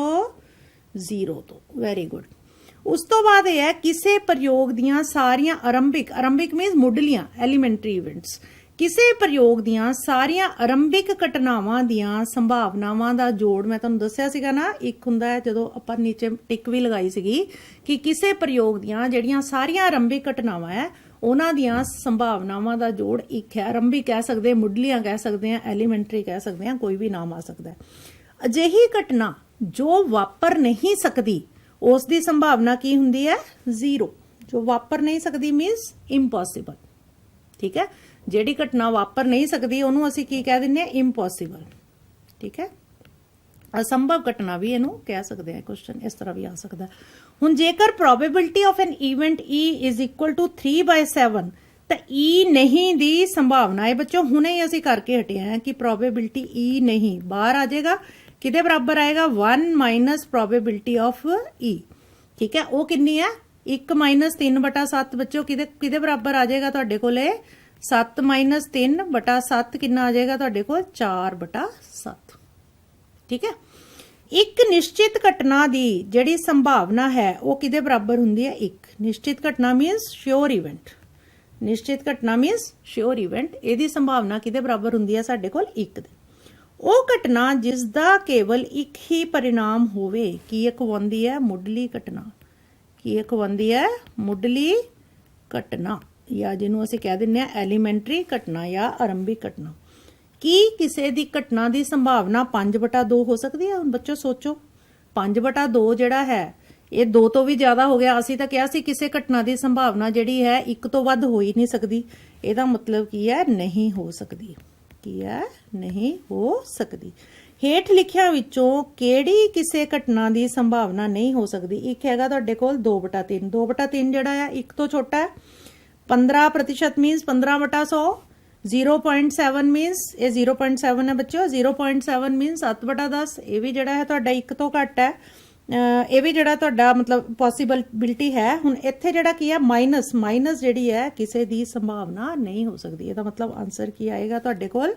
0 ਤੋਂ। Very good. ਉਸ ਤੋਂ ਬਾਅਦ ਇਹ ਹੈ, ਕਿਸੇ ਪ੍ਰਯੋਗ ਦੀਆਂ ਸਾਰੀਆਂ ਆਰੰਭਿਕ ਮੀਨਸ ਮੁੱਢਲੀਆਂ ਐਲੀਮੈਂਟਰੀ ਇਵੈਂਟਸ, ਕਿਸੇ ਪ੍ਰਯੋਗ ਦੀਆਂ ਸਾਰੀਆਂ ਆਰੰਭਿਕ ਘਟਨਾਵਾਂ ਦੀਆਂ ਸੰਭਾਵਨਾਵਾਂ ਦਾ ਜੋੜ, ਮੈਂ ਤੁਹਾਨੂੰ ਦੱਸਿਆ ਸੀਗਾ ਨਾ, 1 ਹੁੰਦਾ ਹੈ, ਜਦੋਂ ਆਪਾਂ ਨੀਚੇ ਟਿਕ ਵੀ ਲਗਾਈ ਸੀਗੀ ਕਿ ਕਿਸੇ ਪ੍ਰਯੋਗ ਦੀਆਂ ਜਿਹੜੀਆਂ ਸਾਰੀਆਂ ਆਰੰਭਿਕ ਘਟਨਾਵਾਂ ਹੈ ਉਹਨਾਂ ਦੀਆਂ ਸੰਭਾਵਨਾਵਾਂ ਦਾ ਜੋੜ 1 ਹੈ। ਆਰੰਭਿਕ ਕਹਿ ਸਕਦੇ, ਮੁੱਢਲੀਆਂ ਕਹਿ ਸਕਦੇ ਆ, ਐਲੀਮੈਂਟਰੀ ਕਹਿ ਸਕਦੇ ਆ, ਕੋਈ ਵੀ ਨਾਮ ਆ ਸਕਦਾ ਹੈ। ਅਜਿਹੀ ਘਟਨਾ ਜੋ ਵਾਪਰ ਨਹੀਂ ਸਕਦੀ ਉਸ ਦੀ ਸੰਭਾਵਨਾ ਕੀ ਹੁੰਦੀ ਹੈ? 0। ਜੋ ਵਾਪਰ ਨਹੀਂ ਸਕਦੀ ਮੀਨਸ ਇੰਪੋਸੀਬਲ। ਠੀਕ ਹੈ, ਜਿਹੜੀ ਘਟਨਾ ਵਾਪਰ ਨਹੀਂ ਸਕਦੀ ਉਹਨੂੰ ਅਸੀਂ ਕੀ ਕਹਿ ਦਿੰਦੇ ਆ? ਇੰਪੋਸੀਬਲ। ਠੀਕ ਹੈ, ਅਸੰਭਵ ਘਟਨਾ ਵੀ ਇਹਨੂੰ ਕਹਿ ਸਕਦੇ ਆ। ਕੁਐਸਚਨ ਇਸ ਤਰ੍ਹਾਂ ਵੀ ਆ ਸਕਦਾ। ਹੁਣ ਜੇਕਰ probability of an event E is equal to 3/7 ਤਾਂ E ਨਹੀਂ ਦੀ ਸੰਭਾਵਨਾ ਹੈ ਬੱਚੋ, ਹੁਣੇ ਹੀ ਅਸੀਂ ਕਰਕੇ ਹਟੇ ਆ ਕਿ ਪ੍ਰੋਬੇਬਿਲਿਟੀ E ਨਹੀਂ ਬਾਹਰ ਆ ਜਾਏਗਾ, ਕਿਹਦੇ ਬਰਾਬਰ ਆਏਗਾ? 1 minus probability of E। ਠੀਕ ਹੈ, ਉਹ ਕਿੰਨੀ ਹੈ? 1 minus 3/7 ਬੱਚੋ ਕਿਹਦੇ ਬਰਾਬਰ ਆ ਜਾਏਗਾ ਤੁਹਾਡੇ ਕੋਲੇ? 7 minus 3/7 ਕਿੰਨਾ ਆ ਜਾਏਗਾ ਤੁਹਾਡੇ ਕੋਲ? 4/7। ਠੀਕ ਹੈ, ਇੱਕ ਨਿਸ਼ਚਿਤ ਘਟਨਾ ਦੀ ਜਿਹੜੀ ਸੰਭਾਵਨਾ ਹੈ ਉਹ ਕਿਹਦੇ ਬਰਾਬਰ ਹੁੰਦੀ ਹੈ? 1। ਨਿਸ਼ਚਿਤ ਘਟਨਾ ਮੀਨਸ ਸ਼ੋਰ ਇਵੈਂਟ। ਨਿਸ਼ਚਿਤ ਘਟਨਾ ਮੀਨਸ ਸ਼ੋਰ ਇਵੈਂਟ, ਇਹਦੀ ਸੰਭਾਵਨਾ ਕਿਹਦੇ ਬਰਾਬਰ ਹੁੰਦੀ ਹੈ ਸਾਡੇ ਕੋਲ? 1 ਦੇ। ਉਹ ਘਟਨਾ ਜਿਸ ਦਾ ਕੇਵਲ ਇੱਕ ਹੀ परिणाम ਹੋਵੇ ਕੀ ਅਖਵਾਉਂਦੀ ਹੈ ਮੁੱਢਲੀ ਘਟਨਾ ਕੀ ਅਖਵਾਉਂਦੀ ਹੈ ਮੁੱਢਲੀ ਘਟਨਾ ਜਾਂ ਜਿਹਨੂੰ ਅਸੀਂ ਕਹਿ ਦਿੰਦੇ ਆ ਐਲੀਮੈਂਟਰੀ ਘਟਨਾ ਜਾਂ ਆਰੰਭਿਕ ਘਟਨਾ ਕੀ ਕਿਸੇ ਦੀ ਘਟਨਾ ਦੀ ਸੰਭਾਵਨਾ 5/2 ਹੋ ਸਕਦੀ ਹੈ ਹੁਣ ਬੱਚੋ ਸੋਚੋ 5/2 ਜਿਹੜਾ ਹੈ ਇਹ 2 ਤੋਂ ਵੀ ਜ਼ਿਆਦਾ ਹੋ ਗਿਆ ਅਸੀਂ ਤਾਂ ਕਿਹਾ ਸੀ ਕਿਸੇ ਘਟਨਾ ਦੀ ਸੰਭਾਵਨਾ ਜਿਹੜੀ ਹੈ 1 ਤੋਂ ਵੱਧ ਹੋ ਹੀ ਨਹੀਂ ਸਕਦੀ ਇਹਦਾ ਮਤਲਬ ਕੀ ਹੈ ਨਹੀਂ ਹੋ ਸਕਦੀ ਕੀ ਹੈ ਨਹੀਂ ਹੋ ਸਕਦੀ ਹੇਠ ਲਿਖਿਆਂ ਵਿੱਚੋਂ ਕਿਹੜੀ ਕਿਸੇ ਘਟਨਾ ਦੀ ਸੰਭਾਵਨਾ ਨਹੀਂ ਹੋ ਸਕਦੀ ਇੱਕ ਹੈਗਾ ਤੁਹਾਡੇ ਕੋਲ 2/3 2/3 ਜਿਹੜਾ ਹੈ 1 ਤੋਂ ਛੋਟਾ ਹੈ 15% ਮੀਨਸ 15/100 0.7 ਮੀਨਸ ਇਹ 0.7 ਹੈ ਬੱਚਿਓ 0.7 ਮੀਨਸ 7/10 ਇਹ ਵੀ ਜਿਹੜਾ ਹੈ ਤੁਹਾਡਾ 1 ਤੋਂ ਘੱਟ ਹੈ ਇਹ ਵੀ ਜਿਹੜਾ ਤੁਹਾਡਾ ਮਤਲਬ ਪੋਸੀਬਿਲਿਟੀ ਹੈ ਹੁਣ ਇੱਥੇ ਜਿਹੜਾ ਕੀ ਹੈ ਮਾਈਨਸ ਜਿਹੜੀ ਹੈ ਕਿਸੇ ਦੀ ਸੰਭਾਵਨਾ ਨਹੀਂ ਹੋ ਸਕਦੀ ਇਹਦਾ ਮਤਲਬ ਆਨਸਰ ਕੀ ਆਏਗਾ ਤੁਹਾਡੇ ਕੋਲ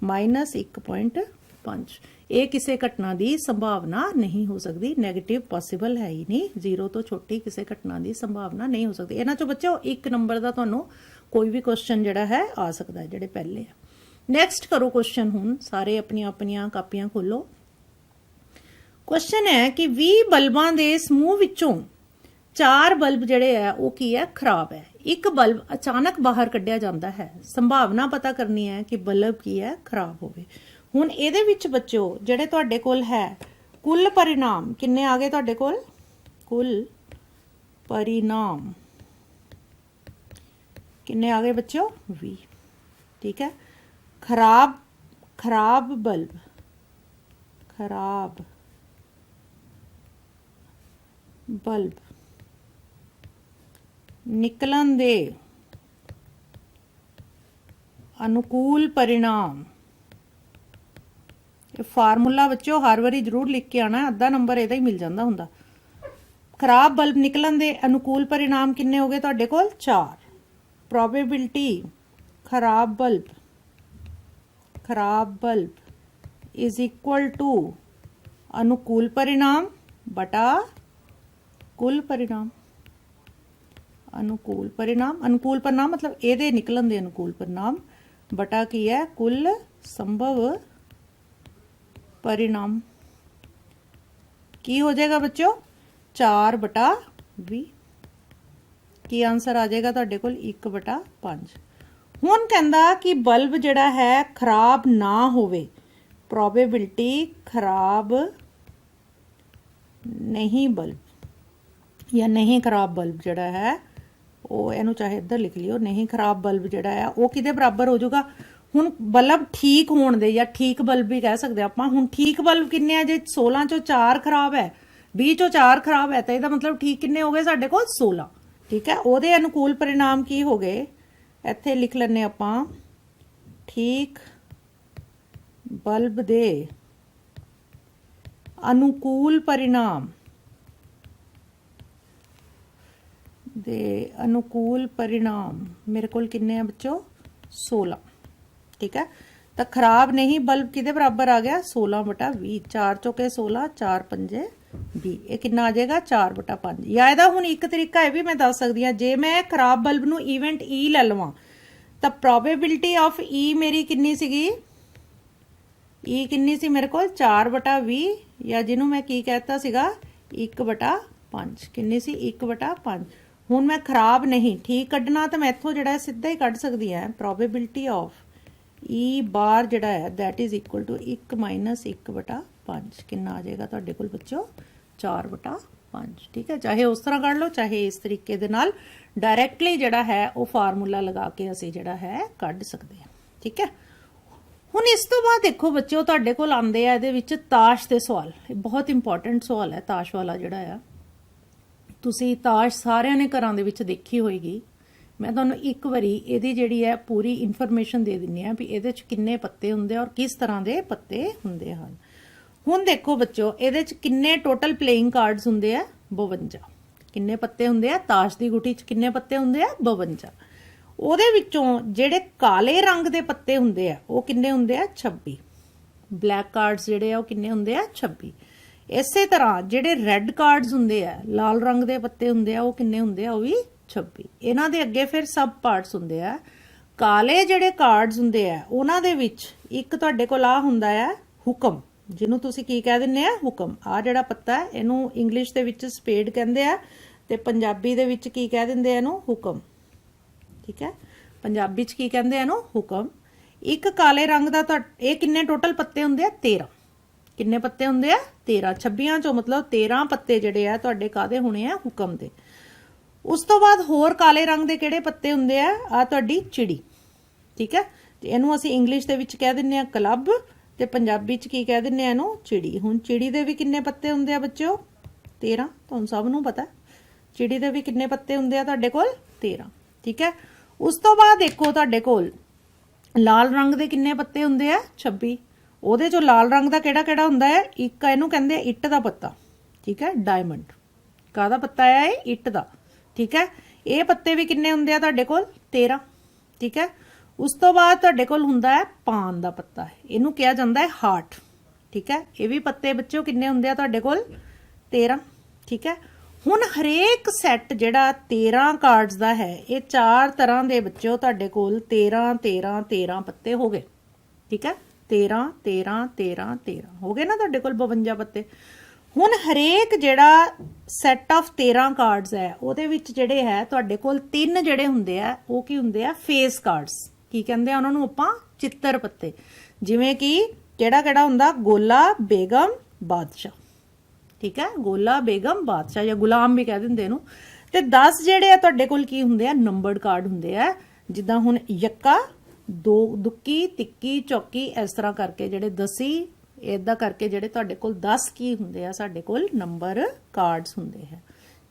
-1.5 ਇਹ ਕਿਸੇ ਘਟਨਾ ਦੀ ਸੰਭਾਵਨਾ ਨਹੀਂ ਹੋ ਸਕਦੀ ਨੈਗੇਟਿਵ ਪੋਸੀਬਲ ਹੈ ਹੀ ਨਹੀਂ 0 ਤੋਂ ਛੋਟੀ ਕਿਸੇ ਘਟਨਾ ਦੀ ਸੰਭਾਵਨਾ ਨਹੀਂ ਹੋ ਸਕਦੀ ਇਹਨਾਂ ਚੋਂ ਬੱਚਿਓ 1 ਨੰਬਰ ਦਾ ਤੁਹਾਨੂੰ ਕੋਈ ਵੀ ਕੁਐਸਚਨ ਜਿਹੜਾ ਹੈ ਆ ਸਕਦਾ ਹੈ ਜਿਹੜੇ ਪਹਿਲੇ ਆ ਨੈਕਸਟ ਕਰੋ ਕੁਐਸਚਨ ਹੁਣ ਸਾਰੇ ਆਪਣੀਆਂ ਕਾਪੀਆਂ ਖੋਲੋ क्वेश्चन है कि 20 बल्बां दे समूह विचों 4 बल्ब ਜਿਹੜੇ ਹੈ ਉਹ ਕੀ ਹੈ ਖਰਾਬ ਹੈ ਇੱਕ ਬਲਬ ਅਚਾਨਕ ਬਾਹਰ ਕੱਢਿਆ ਜਾਂਦਾ ਹੈ ਸੰਭਾਵਨਾ ਪਤਾ ਕਰਨੀ ਹੈ ਕਿ ਬਲਬ ਕੀ ਹੈ ਖਰਾਬ ਹੋਵੇ ਹੁਣ ਇਹਦੇ ਵਿੱਚ ਬੱਚਿਓ ਜਿਹੜੇ ਤੁਹਾਡੇ ਕੋਲ ਹੈ ਕੁੱਲ ਪਰਿਣਾਮ ਕਿੰਨੇ ਆ ਗਏ ਤੁਹਾਡੇ ਕੋਲ ਕੁੱਲ ਪਰਿਣਾਮ ਕਿੰਨੇ ਆ ਗਏ ਬੱਚਿਓ 20 ਠੀਕ ਹੈ ਖਰਾਬ ਬਲਬ ਨਿਕਲਣ ਦੇ ਅਨੁਕੂਲ परिणाम ਇਹ ਫਾਰਮੂਲਾ ਬੱਚਿਓ ਹਰ ਵਾਰੀ ਜ਼ਰੂਰ ਲਿਖ ਕੇ ਆਣਾ ਅੱਧਾ ਨੰਬਰ ਇਹਦਾ ਹੀ ਮਿਲ ਜਾਂਦਾ ਹੁੰਦਾ ਖਰਾਬ ਬਲਬ ਨਿਕਲਣ ਦੇ ਅਨੁਕੂਲ परिणाम ਕਿੰਨੇ ਹੋ ਗਏ ਤੁਹਾਡੇ ਕੋਲ 4 ਪ੍ਰੋਬੇਬਿਲਿਟੀ ਖਰਾਬ ਬਲਬ इज इक्वल टू अनुकूल परिणाम बटा कुल परिणाम अनुकूल परिणाम मतलब ਇਹਦੇ ਨਿਕਲਣ ਦੇ अनुकूल परिणाम बटा ਕੀ ਹੈ कुल संभव परिणाम ਕੀ ਹੋ ਜਾਏਗਾ ਬੱਚਿਓ 4/20 ਕੀ ਆਨਸਰ ਆ ਜਾਏਗਾ ਤੁਹਾਡੇ ਕੋਲ 1/5 ਹੁਣ ਕਹਿੰਦਾ ਕਿ ਬਲਬ ਜਿਹੜਾ ਹੈ ਖਰਾਬ ਨਾ ਹੋਵੇ ਪ੍ਰੋਬੇਬਿਲਿਟੀ ਖਰਾਬ ਨਹੀਂ ਬਲਬ या नहीं खराब बल्ब ਜਿਹੜਾ ਹੈ ਉਹ ਇਹਨੂੰ ਚਾਹੇ ਇੱਧਰ ਲਿਖ ਲਿਓ ਨਹੀਂ ਖਰਾਬ ਬਲਬ ਜਿਹੜਾ ਹੈ ਉਹ ਕਿਹਦੇ ਬਰਾਬਰ ਹੋ ਜਾਊਗਾ ਹੁਣ ਬਲਬ ਠੀਕ ਹੋਣ ਦੇ ਜਾਂ ਠੀਕ ਬਲਬ ਵੀ ਕਹਿ ਸਕਦੇ ਆਪਾਂ ਹੁਣ ਠੀਕ ਬਲਬ ਕਿੰਨੇ ਆ ਜੇ 16 ਚੋਂ 4 ਖਰਾਬ ਹੈ 20 ਚੋਂ 4 ਖਰਾਬ ਹੈ ਤਾਂ ਇਹਦਾ ਮਤਲਬ ਠੀਕ ਕਿੰਨੇ ਹੋ ਗਏ ਸਾਡੇ ਕੋਲ 16 ਠੀਕ ਹੈ ਉਹਦੇ ਅਨੁਕੂਲ परिणाम ਕੀ ਹੋ ਗਏ ਇੱਥੇ ਲਿਖ ਲੈਣੇ ਆਪਾਂ ਠੀਕ ਬਲਬ ਦੇ ਅਨੁਕੂਲ परिणाम ਦੇ ਅਨੁਕੂਲ परिणाम मेरे ਕੋਲ ਕਿੰਨੇ ਆ ਬੱਚੋ 16 ਠੀਕ ਹੈ ਤਾਂ ਖਰਾਬ ਨਹੀਂ ਬਲਬ ਕਿਹਦੇ ਬਰਾਬਰ ਆ ਗਿਆ 16/20 4 ਚੋਕੇ 16 4 5 20 ਇਹ ਕਿੰਨਾ ਆ ਜਾਏਗਾ 4/5 ਜਾਂ ਇਹਦਾ ਹੁਣ ਇੱਕ ਤਰੀਕਾ ਇਹ ਵੀ ਮੈਂ ਦੱਸ ਸਕਦੀ ਹਾਂ ਜੇ ਮੈਂ ਖਰਾਬ ਬਲਬ ਨੂੰ ਇਵੈਂਟ E ਲੈ ਲਵਾਂ ਤਾਂ ਪ੍ਰੋਬੇਬਿਲਿਟੀ ਆਫ E ਮੇਰੀ ਕਿੰਨੀ ਸੀਗੀ E ਕਿੰਨੀ ਸੀ ਮੇਰੇ ਕੋਲ 4/20 ਜਾਂ ਜਿਹਨੂੰ ਮੈਂ ਕੀ ਕਹਿਤਾ ਸੀਗਾ 1/5 ਕਿੰਨੀ ਸੀ 1/5 ਹੁਣ ਮੈਂ ਖਰਾਬ ਨਹੀਂ ਠੀਕ ਕੱਢਣਾ ਤਾਂ ਮੈਂ ਇੱਥੋਂ ਜਿਹੜਾ ਸਿੱਧਾ ਹੀ ਕੱਢ ਸਕਦੀ ਹਾਂ ਪ੍ਰੋਬੇਬਿਲਿਟੀ ਆਫ E ਬਾਰ ਜਿਹੜਾ ਹੈ that is equal to 1 - 1/5 ਕਿੰਨਾ ਆ ਜਾਏਗਾ ਤੁਹਾਡੇ ਕੋਲ ਬੱਚੋ 4/5 ਠੀਕ ਹੈ ਚਾਹੇ ਉਸ ਤਰ੍ਹਾਂ ਕੱਢ ਲਓ ਚਾਹੇ ਇਸ ਤਰੀਕੇ ਦੇ ਨਾਲ ਡਾਇਰੈਕਟਲੀ ਜਿਹੜਾ ਹੈ ਉਹ ਫਾਰਮੂਲਾ ਲਗਾ ਕੇ ਅਸੀਂ ਜਿਹੜਾ ਹੈ ਕੱਢ ਸਕਦੇ ਹਾਂ ਠੀਕ ਹੈ ਹੁਣ ਇਸ ਤੋਂ ਬਾਅਦ ਦੇਖੋ ਬੱਚਿਓ ਤੁਹਾਡੇ ਕੋਲ ਆਉਂਦੇ ਆ ਇਹਦੇ ਵਿੱਚ ਤਾਸ਼ ਦੇ ਸਵਾਲ ਇਹ ਬਹੁਤ ਇੰਪੋਰਟੈਂਟ ਸਵਾਲ ਹੈ ਤਾਸ਼ ਵਾਲਾ ਜਿਹੜਾ ਆ ਤੁਸੀਂ ਤਾਸ਼ ਸਾਰਿਆਂ ਨੇ ਘਰਾਂ ਦੇ ਵਿੱਚ ਦੇਖੀ ਹੋਏਗੀ ਮੈਂ ਤੁਹਾਨੂੰ ਇੱਕ ਵਾਰੀ ਇਹਦੀ ਜਿਹੜੀ ਹੈ ਪੂਰੀ ਇਨਫੋਰਮੇਸ਼ਨ ਦੇ ਦਿੰਨੀ ਆ ਵੀ ਇਹਦੇ ਵਿੱਚ ਕਿੰਨੇ ਪੱਤੇ ਹੁੰਦੇ ਆ ਔਰ ਕਿਸ ਤਰ੍ਹਾਂ ਦੇ ਪੱਤੇ ਹੁੰਦੇ ਹਨ ਹੁਣ ਦੇਖੋ ਬੱਚਿਓ ਇਹਦੇ ਵਿੱਚ ਕਿੰਨੇ ਟੋਟਲ ਪਲੇਇੰਗ ਕਾਰਡਸ ਹੁੰਦੇ ਆ 52 ਕਿੰਨੇ ਪੱਤੇ ਹੁੰਦੇ ਆ ਤਾਸ਼ ਦੀ ਗੁੱਟੀ 'ਚ ਕਿੰਨੇ ਪੱਤੇ ਹੁੰਦੇ ਆ 52 ਉਹਦੇ ਵਿੱਚੋਂ ਜਿਹੜੇ ਕਾਲੇ ਰੰਗ ਦੇ ਪੱਤੇ ਹੁੰਦੇ ਆ ਉਹ ਕਿੰਨੇ ਹੁੰਦੇ ਆ 26 ਬਲੈਕ ਕਾਰਡਸ ਜਿਹੜੇ ਆ ਉਹ ਕਿੰਨੇ ਹੁੰਦੇ ਆ 26 ਇਸੇ ਤਰ੍ਹਾਂ ਜਿਹੜੇ ਰੈੱਡ ਕਾਰਡਸ ਹੁੰਦੇ ਆ ਲਾਲ ਰੰਗ ਦੇ ਪੱਤੇ ਹੁੰਦੇ ਆ ਉਹ ਕਿੰਨੇ ਹੁੰਦੇ ਆ ਉਹ ਵੀ 26 ਇਹਨਾਂ ਦੇ ਅੱਗੇ ਫਿਰ ਸਬ ਪਾਰਟਸ ਹੁੰਦੇ ਆ ਕਾਲੇ ਜਿਹੜੇ ਕਾਰਡਸ ਹੁੰਦੇ ਆ ਉਹਨਾਂ ਦੇ ਵਿੱਚ ਇੱਕ ਤੁਹਾਡੇ ਕੋਲ ਆ ਹੁੰਦਾ ਆ ਹੁਕਮ, ਜਿਹਨੂੰ ਤੁਸੀਂ ਕੀ ਕਹਿ ਦਿੰਦੇ ਆ, ਹੁਕਮ। ਆ ਜਿਹੜਾ ਪੱਤਾ ਹੈ ਇਹਨੂੰ ਇੰਗਲਿਸ਼ ਦੇ ਵਿੱਚ ਸਪੇਡ ਕਹਿੰਦੇ ਆ ਤੇ ਪੰਜਾਬੀ ਦੇ ਵਿੱਚ ਕੀ ਕਹਿ ਦਿੰਦੇ ਆ ਇਹਨੂੰ, ਹੁਕਮ। ਠੀਕ ਹੈ, ਪੰਜਾਬੀ 'ਚ ਕੀ ਕਹਿੰਦੇ ਆ ਇਹਨੂੰ, ਹੁਕਮ। ਇੱਕ ਕਾਲੇ ਰੰਗ ਦਾ ਇਹ ਕਿੰਨੇ ਟੋਟਲ ਪੱਤੇ ਹੁੰਦੇ ਆ, 13। ਕਿੰਨੇ ਪੱਤੇ ਹੁੰਦੇ ਆ, 13। 26 ਚੋਂ ਮਤਲਬ 13 ਪੱਤੇ ਜਿਹੜੇ ਆ ਤੁਹਾਡੇ ਕਾਦੇ ਹੋਣੇ ਆ, ਹੁਕਮ ਦੇ। ਉਸ ਤੋਂ ਬਾਅਦ ਹੋਰ ਕਾਲੇ ਰੰਗ ਦੇ ਕਿਹੜੇ ਪੱਤੇ ਹੁੰਦੇ ਆ ਤੁਹਾਡੀ ਚਿੜੀ। ਠੀਕ ਹੈ, ਤੇ ਇਹਨੂੰ ਅਸੀਂ ਇੰਗਲਿਸ਼ ਦੇ ਵਿੱਚ ਕਹਿ ਦਿੰਦੇ ਆ ਕਲੱਬ ਤੇ ਪੰਜਾਬੀ 'ਚ ਕੀ ਕਹਿ ਦਿੰਦੇ ਆ ਇਹਨੂੰ, ਚਿੜੀ। ਹੁਣ ਚਿੜੀ ਦੇ ਵੀ ਕਿੰਨੇ ਪੱਤੇ ਹੁੰਦੇ ਆ ਬੱਚਿਓ, 13। ਤੁਹਾਨੂੰ ਸਭ ਨੂੰ ਪਤਾ ਚਿੜੀ ਦੇ ਵੀ ਕਿੰਨੇ ਪੱਤੇ ਹੁੰਦੇ ਆ ਤੁਹਾਡੇ ਕੋਲ, 13। ਠੀਕ ਹੈ, ਉਸ ਤੋਂ ਬਾਅਦ ਦੇਖੋ ਤੁਹਾਡੇ ਕੋਲ ਲਾਲ ਰੰਗ ਦੇ ਕਿੰਨੇ ਪੱਤੇ ਹੁੰਦੇ ਆ, 26। ਉਹਦੇ ਚੋਂ ਲਾਲ ਰੰਗ ਦਾ ਕਿਹੜਾ ਕਿਹੜਾ ਹੁੰਦਾ ਹੈ, ਇੱਕ ਇਹਨੂੰ ਕਹਿੰਦੇ ਆ ਇੱਟ ਦਾ ਪੱਤਾ। ਠੀਕ ਹੈ, ਡਾਇਮੰਡ। ਕਾਹਦਾ ਪੱਤਾ ਹੈ ਇਹ, ਇੱਟ ਦਾ। ਠੀਕ ਹੈ, ਇਹ ਪੱਤੇ ਵੀ ਕਿੰਨੇ ਹੁੰਦੇ ਆ ਤੁਹਾਡੇ ਕੋਲ, 13। ਠੀਕ ਹੈ, ਉਸ ਤੋਂ ਬਾਅਦ ਤੁਹਾਡੇ ਕੋਲ ਹੁੰਦਾ ਹੈ ਪਾਨ ਦਾ ਪੱਤਾ, ਇਹਨੂੰ ਕਿਹਾ ਜਾਂਦਾ ਹੈ ਹਾਰਟ। ਠੀਕ ਹੈ, ਇਹ ਵੀ ਪੱਤੇ ਬੱਚਿਓ ਕਿੰਨੇ ਹੁੰਦੇ ਆ ਤੁਹਾਡੇ ਕੋਲ, 13। ਠੀਕ ਹੈ, ਹੁਣ ਹਰੇਕ ਸੈੱਟ ਜਿਹੜਾ 13 ਕਾਰਡਸ ਦਾ ਹੈ, ਇਹ 4 ਤਰ੍ਹਾਂ ਦੇ ਬੱਚਿਓ ਤੁਹਾਡੇ ਕੋਲ 13 13 13 ਪੱਤੇ ਹੋ ਗਏ। ਠੀਕ ਹੈ, 13 13 13 13 ਹੋ ਗਏ ਨਾ ਤੁਹਾਡੇ ਕੋਲ 52 ਪੱਤੇ। ਹੁਣ ਹਰੇਕ ਜਿਹੜਾ ਸੈੱਟ ਆਫ 13 ਕਾਰਡਸ ਹੈ ਉਹਦੇ ਵਿੱਚ ਜਿਹੜੇ ਹੈ ਤੁਹਾਡੇ ਕੋਲ 3 ਜਿਹੜੇ ਹੁੰਦੇ ਆ ਉਹ ਕੀ ਹੁੰਦੇ ਆ, ਫੇਸ ਕਾਰਡਸ। ਕੀ ਕਹਿੰਦੇ ਆ ਉਹਨਾਂ ਨੂੰ ਆਪਾਂ, ਚਿੱਤਰ ਪੱਤੇ। ਜਿਵੇਂ ਕਿ ਕਿਹੜਾ ਕਿਹੜਾ ਹੁੰਦਾ, ਗੋਲਾ, ਬੇਗਮ, ਬਾਦਸ਼ਾਹ। ਠੀਕ ਹੈ, ਗੋਲਾ, ਬੇਗਮ, ਬਾਦਸ਼ਾਹ ਜਾਂ ਗੁਲਾਮ ਵੀ ਕਹਿ ਦਿੰਦੇ ਇਹਨੂੰ। ਤੇ 10 ਜਿਹੜੇ ਆ ਤੁਹਾਡੇ ਕੋਲ ਕੀ ਹੁੰਦੇ ਆ, ਨੰਬਰਡ ਕਾਰਡ ਹੁੰਦੇ ਆ। ਜਿੱਦਾਂ ਹੁਣ ਯੱਕਾ, ਦੁੱਕੀ, ਤਿੱਕੀ, ਚੌਕੀ, ਇਸ ਤਰ੍ਹਾਂ ਕਰਕੇ ਜਿਹੜੇ 10 ਇਦਾਂ ਕਰਕੇ ਜਿਹੜੇ ਤੁਹਾਡੇ ਕੋਲ 10 ਕੀ ਹੁੰਦੇ ਆ, ਸਾਡੇ ਕੋਲ ਨੰਬਰ ਕਾਰਡਸ ਹੁੰਦੇ ਹੈ।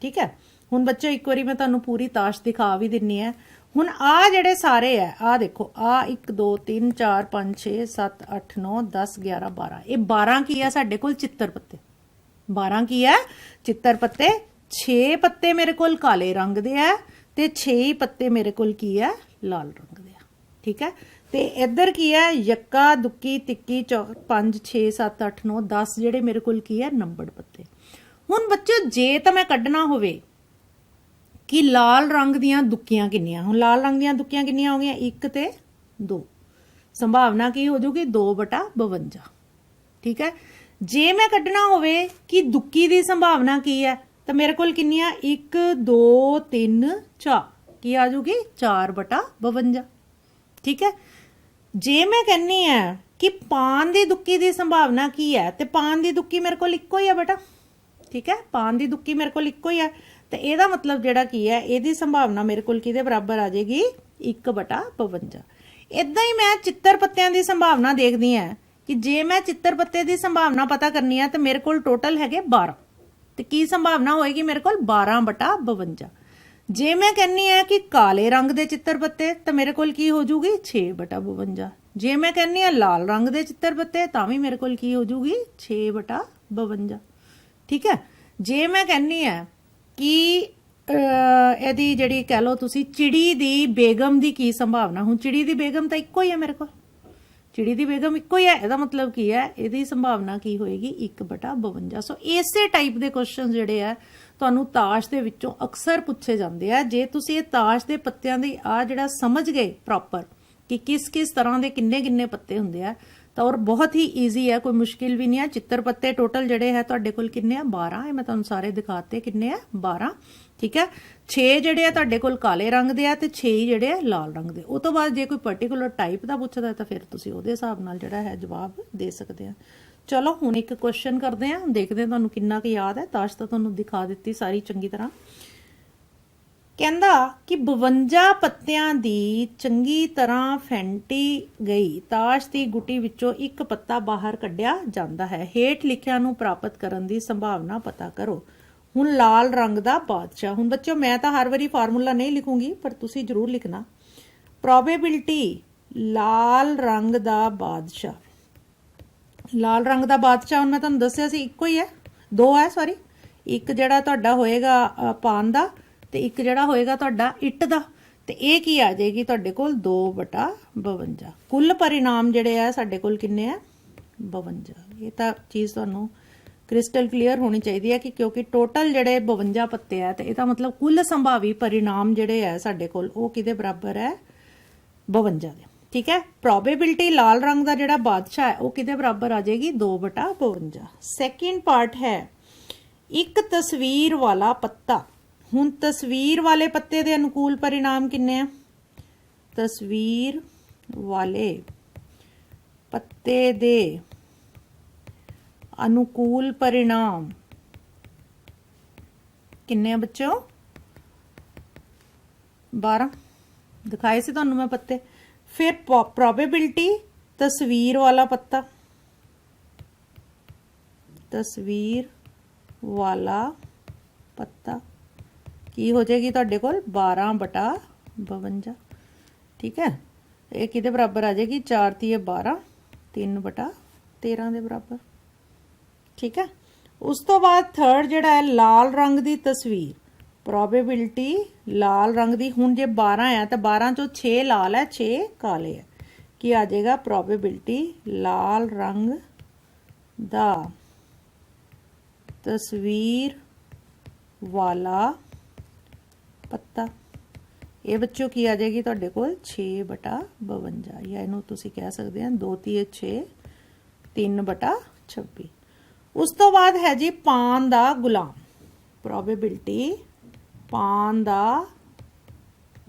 ਠੀਕ ਹੈ, ਹੁਣ ਬੱਚੋ ਇੱਕ ਵਾਰੀ ਮੈਂ ਤੁਹਾਨੂੰ ਪੂਰੀ ਤਾਸ਼ ਦਿਖਾ ਵੀ ਦਿੰਨੀ ਹੈ। ਹੁਣ ਆ ਜਿਹੜੇ ਸਾਰੇ ਆ, ਆ ਦੇਖੋ, ਆ 1 2 3 4 5 6 7 8 9 10 11 12, ਇਹ 12 ਕੀ ਆ ਸਾਡੇ ਕੋਲ, ਚਿੱਤਰ ਪੱਤੇ। 12 ਕੀ ਹੈ, ਚਿੱਤਰ ਪੱਤੇ। 6 ਪੱਤੇ ਮੇਰੇ ਕੋਲ ਕਾਲੇ ਰੰਗ ਦੇ ਆ ਤੇ 6 ਪੱਤੇ ਮੇਰੇ ਕੋਲ ਕੀ ਹੈ, ਲਾਲ ਰੰਗ ਦੇ ਆ। ਠੀਕ ਹੈ, ਤੇ ਇੱਧਰ ਕੀ ਹੈ, ਯੱਕਾ, ਦੁੱਕੀ, ਤਿੱਕੀ, 5 6 7 8 9 10 ਜਿਹੜੇ ਮੇਰੇ ਕੋਲ ਕੀ ਹੈ, ਨੰਬਰਡ ਪੱਤੇ। ਹੁਣ ਬੱਚੋ ਜੇ ਤਾਂ ਮੈਂ ਕੱਢਣਾ ਹੋਵੇ ਕਿ ਲਾਲ ਰੰਗ ਦੀਆਂ ਦੁੱਕੀਆਂ ਕਿੰਨੀਆਂ, ਹੁਣ ਲਾਲ ਰੰਗ ਦੀਆਂ ਦੁੱਕੀਆਂ ਕਿੰਨੀਆਂ ਹੋ ਗਈਆਂ, 1 ਤੇ 2। ਸੰਭਾਵਨਾ ਕੀ ਹੋ ਜੂਗੀ, 2/52। ਠੀਕ ਹੈ, ਜੇ ਮੈਂ ਕੱਢਣਾ ਹੋਵੇ ਕਿ ਦੁੱਕੀ ਦੀ ਸੰਭਾਵਨਾ ਕੀ ਹੈ ਤਾਂ ਮੇਰੇ ਕੋਲ ਕਿੰਨੀਆਂ, 1 2 3 4, ਕੀ ਆ ਜੂਗੀ, 4/52। ਠੀਕ ਹੈ, ਜੇ ਮੈਂ ਕਹਿੰਨੀ ਆ ਕਿ ਪਾਨ ਦੀ ਦੁੱਕੀ ਦੀ ਸੰਭਾਵਨਾ ਕੀ ਹੈ, ਤੇ ਪਾਨ ਦੀ ਦੁੱਕੀ ਮੇਰੇ ਕੋਲ ਇੱਕੋ ਹੀ ਆ ਬੇਟਾ। ਠੀਕ ਹੈ, ਪਾਨ ਦੀ ਦੁੱਕੀ ਮੇਰੇ ਕੋਲ ਇੱਕੋ ਹੀ ਹੈ, ਤੇ ਇਹਦਾ ਮਤਲਬ ਜਿਹੜਾ ਕੀ ਹੈ, ਇਹਦੀ ਸੰਭਾਵਨਾ ਮੇਰੇ ਕੋਲ ਕਿਹਦੇ ਬਰਾਬਰ ਆ ਜਾਏਗੀ, 1/52। ਇਦਾਂ ਹੀ ਮੈਂ ਚਿੱਤਰ ਪੱਤਿਆਂ ਦੀ ਸੰਭਾਵਨਾ ਦੇਖਦੀ ਆ ਕਿ ਜੇ ਮੈਂ ਚਿੱਤਰ ਪੱਤੇ ਦੀ ਸੰਭਾਵਨਾ ਪਤਾ ਕਰਨੀ ਆ ਤਾਂ ਮੇਰੇ ਕੋਲ ਟੋਟਲ ਹੈਗੇ 12, ਤੇ ਕੀ ਸੰਭਾਵਨਾ ਹੋਏਗੀ ਮੇਰੇ ਕੋਲ, 12/52। ਜੇ ਮੈਂ ਕਹਿੰਨੀ ਆ ਕਿ ਕਾਲੇ ਰੰਗ ਦੇ ਚਿੱਤਰ ਪੱਤੇ ਤਾਂ ਮੇਰੇ ਕੋਲ ਕੀ ਹੋ ਜੂਗੀ, 6/52। ਜੇ ਮੈਂ ਕਹਿੰਨੀ ਆ ਲਾਲ ਰੰਗ ਦੇ ਚਿੱਤਰ ਪੱਤੇ ਤਾਂ ਵੀ ਮੇਰੇ ਕੋਲ ਕੀ ਹੋ ਜੂਗੀ, 6/52। ਠੀਕ ਹੈ, ਜੇ ਮੈਂ ਕਹਿੰਨੀ ਆ ਕਿ ਇਹਦੀ ਜਿਹੜੀ ਕਹਿ ਲਓ ਤੁਸੀਂ ਚਿੜੀ ਦੀ ਬੇਗਮ ਦੀ ਕੀ ਸੰਭਾਵਨਾ, ਹੁਣ ਚਿੜੀ ਦੀ ਬੇਗਮ ਤਾਂ ਇੱਕੋ ਹੀ ਹੈ ਮੇਰੇ ਕੋਲ, ਚਿੜੀ ਦੀ ਬੇਗਮ ਇੱਕੋ ਹੀ ਹੈ, ਇਹਦਾ ਮਤਲਬ ਕੀ ਹੈ, ਇਹਦੀ ਸੰਭਾਵਨਾ ਕੀ ਹੋਏਗੀ, 1/52। ਸੋ ਇਸੇ ਟਾਈਪ ਦੇ ਕੁਐਸਚਨ ਜਿਹੜੇ ਆ ਤੁਹਾਨੂੰ ਤਾਸ਼ ਦੇ ਵਿੱਚੋਂ ਅਕਸਰ ਪੁੱਛੇ ਜਾਂਦੇ ਆ। ਜੇ ਤੁਸੀਂ ਇਹ ਤਾਸ਼ ਦੇ ਪੱਤਿਆਂ ਦੀ ਆ ਜਿਹੜਾ ਸਮਝ ਗਏ ਪ੍ਰੋਪਰ ਕਿ ਕਿਸ ਕਿਸ ਤਰ੍ਹਾਂ ਦੇ ਕਿੰਨੇ ਕਿੰਨੇ ਪੱਤੇ ਹੁੰਦੇ ਆ ਤਾਂ ਔਰ ਬਹੁਤ ਹੀ ਈਜ਼ੀ ਹੈ, ਕੋਈ ਮੁਸ਼ਕਿਲ ਵੀ ਨਹੀਂ ਹੈ। ਚਿੱਤਰ ਪੱਤੇ ਟੋਟਲ ਜਿਹੜੇ ਹੈ ਤੁਹਾਡੇ ਕੋਲ ਕਿੰਨੇ ਆ, 12। ਇਹ ਮੈਂ ਤੁਹਾਨੂੰ ਸਾਰੇ ਦਿਖਾਤੇ ਕਿੰਨੇ ਆ, 12। ਠੀਕ ਹੈ, 6 ਜਿਹੜੇ ਆ ਤੁਹਾਡੇ ਕੋਲ ਕਾਲੇ ਰੰਗ ਦੇ ਆ ਤੇ 6 ਜਿਹੜੇ ਆ ਲਾਲ ਰੰਗ ਦੇ। ਉਹ ਤੋਂ ਬਾਅਦ ਜੇ ਕੋਈ ਪਾਰਟਿਕੂਲਰ ਟਾਈਪ ਦਾ ਪੁੱਛਦਾ ਤਾਂ ਫਿਰ ਤੁਸੀਂ ਉਹਦੇ ਹਿਸਾਬ ਨਾਲ ਜਿਹੜਾ ਹੈ ਜਵਾਬ ਦੇ ਸਕਦੇ ਆ। ਚਲੋ ਹੁਣ ਇੱਕ ਕੁਐਸਚਨ ਕਰਦੇ ਆ, ਦੇਖਦੇ ਆ ਤੁਹਾਨੂੰ ਕਿੰਨਾ ਕੁ ਯਾਦ ਹੈ। ਤਾਸ਼ ਤਾਂ ਤੁਹਾਨੂੰ ਦਿਖਾ ਦਿੱਤੀ ਸਾਰੀ ਚੰਗੀ ਤਰ੍ਹਾਂ। ਕਹਿੰਦਾ ਕਿ 52 ਪੱਤਿਆਂ ਦੀ ਚੰਗੀ ਤਰ੍ਹਾਂ ਫੈਂਟੀ ਗਈ ਤਾਸ਼ ਦੀ ਗੁੱਟੀ ਵਿੱਚੋਂ ਇੱਕ ਪੱਤਾ ਬਾਹਰ ਕੱਢਿਆ ਜਾਂਦਾ ਹੈ। ਹੇਠ ਲਿਖਿਆਂ ਨੂੰ ਪ੍ਰਾਪਤ ਕਰਨ ਦੀ ਸੰਭਾਵਨਾ ਪਤਾ ਕਰੋ। ਹੁਣ ਲਾਲ ਰੰਗ ਦਾ ਬਾਦਸ਼ਾਹ। ਹੁਣ ਬੱਚਿਓ ਮੈਂ ਤਾਂ ਹਰ ਵਾਰੀ ਫਾਰਮੂਲਾ ਨਹੀਂ ਲਿਖੂੰਗੀ ਪਰ ਤੁਸੀਂ ਜ਼ਰੂਰ ਲਿਖਣਾ। ਪ੍ਰੋਬੇਬਿਲਿਟੀ ਲਾਲ ਰੰਗ ਦਾ ਬਾਦਸ਼ਾਹ। ਲਾਲ ਰੰਗ ਦਾ ਬਾਦਸ਼ਾਹ ਹੁਣ ਮੈਂ ਤੁਹਾਨੂੰ ਦੱਸਿਆ ਸੀ ਇੱਕੋ ਹੀ ਹੈ, 2 ਹੈ ਸੌਰੀ। ਇੱਕ ਜਿਹੜਾ ਤੁਹਾਡਾ ਹੋਏਗਾ ਪਾਨ ਦਾ ਤੇ ਇੱਕ ਜਿਹੜਾ ਹੋਏਗਾ ਤੁਹਾਡਾ ਇੱਟ ਦਾ, ਤੇ ਇਹ ਕੀ ਆ ਜਾਏਗੀ ਤੁਹਾਡੇ ਕੋਲ 2/52। ਕੁੱਲ ਪਰਿਣਾਮ ਜਿਹੜੇ ਆ ਸਾਡੇ ਕੋਲ ਕਿੰਨੇ ਆ, 52। ਇਹ ਤਾਂ ਚੀਜ਼ ਤੁਹਾਨੂੰ ਕ੍ਰਿਸਟਲ ਕਲੀਅਰ ਹੋਣੀ ਚਾਹੀਦੀ ਹੈ ਕਿ ਕਿਉਂਕਿ ਟੋਟਲ ਜਿਹੜੇ 52 ਪੱਤੇ ਆ ਤੇ ਇਹਦਾ ਮਤਲਬ ਕੁੱਲ ਸੰਭਾਵੀ ਪਰਿਣਾਮ ਜਿਹੜੇ ਆ ਸਾਡੇ ਕੋਲ ਉਹ ਕਿਹਦੇ ਬਰਾਬਰ ਹੈ, 52 ਦੇ। ठीक है। प्रोबेबिलिटी लाल रंग का जिहड़ा बादशाह है वो किहदे बराबर आ जाएगी 2/52। सैकेंड पार्ट है एक तस्वीर वाला पत्ता। हुण तस्वीर वाले पत्ते दे अनुकूल परिणाम किन्ने आ? तस्वीर वाले पत्ते दे अनुकूल परिणाम किन्ने बच्चों? 12 दिखाए से तुहानू मैं पत्ते। फिर प्रोबेबिलिटी तस्वीर वाला पत्ता, तस्वीर वाला पत्ता की हो जाएगी तुहाडे कोल 12/52। ठीक है, ये किहदे बराबर आ जाएगी 4 × 12 3/13 दे बराबर। ठीक है। उस तो बाद थर्ड जिहड़ा है लाल रंग दी तस्वीर, प्रोबेबिलिटी लाल रंग दी। हुण जे 12 है तो 12 चों 6 लाल है 6 काले है, की आ जाएगा प्रोबेबिलिटी लाल रंग दा तस्वीर वाला पत्ता। ये बच्चों की आ जाएगी तुहाडे कोल 6/52, या इनू तुसी कह सकते हैं 2 × 6 3/26। उस तो बाद है जी पान दा गुलाम, प्रोबेबिलिटी पान दा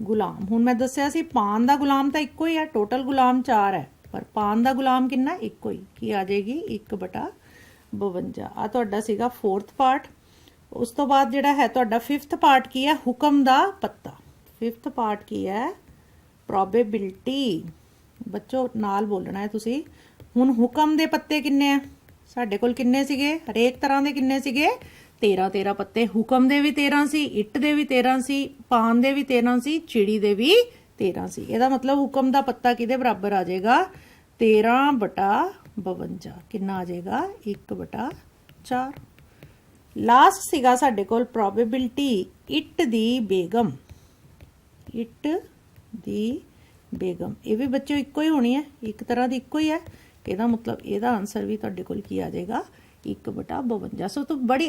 गुलाम। हुण मैं दस्सिया सी पान दा गुलाम तो इक्को ही है, टोटल गुलाम 4 है, पर पान दा गुलाम किन्ना? इक्को ही, की आ जाएगी 1/52। आ तुहाडा सीगा फोर्थ पार्ट। उस तो बाद जिहड़ा है तुहाडा फिफ्थ पार्ट की है हुक्म दा पत्ता। फिफ्थ पार्ट की है प्रोबेबिलिटी। बच्चों नाल बोलना है तुसी। हुण हुक्म दे पत्ते किन्ने आ? साडे कोल किन्ने सीगे? हरेक तरह दे किन्ने सीगे? 13 पत्ते। हुक्म दे भी 13 सी, इट दे भी 13 सी, पान दे भी 13 सी, चिड़ी दे भी 13 सी। ਇਹਦਾ मतलब हुक्म दा पत्ता किहदे बराबर आ जाएगा 13/52। किन्ना आ जाएगा 1/4। लास्ट सीगा साडे कोल प्रोबेबिलिटी इट दी बेगम। इट दी बेगम ये भी बच्चों इक्को ही होनी है, एक तरह की इक्को ही है। ਇਹਦਾ मतलब ਇਹਦਾ आंसर भी तुहाडे कोल की आ जाएगा 1/52। सो तो बड़ी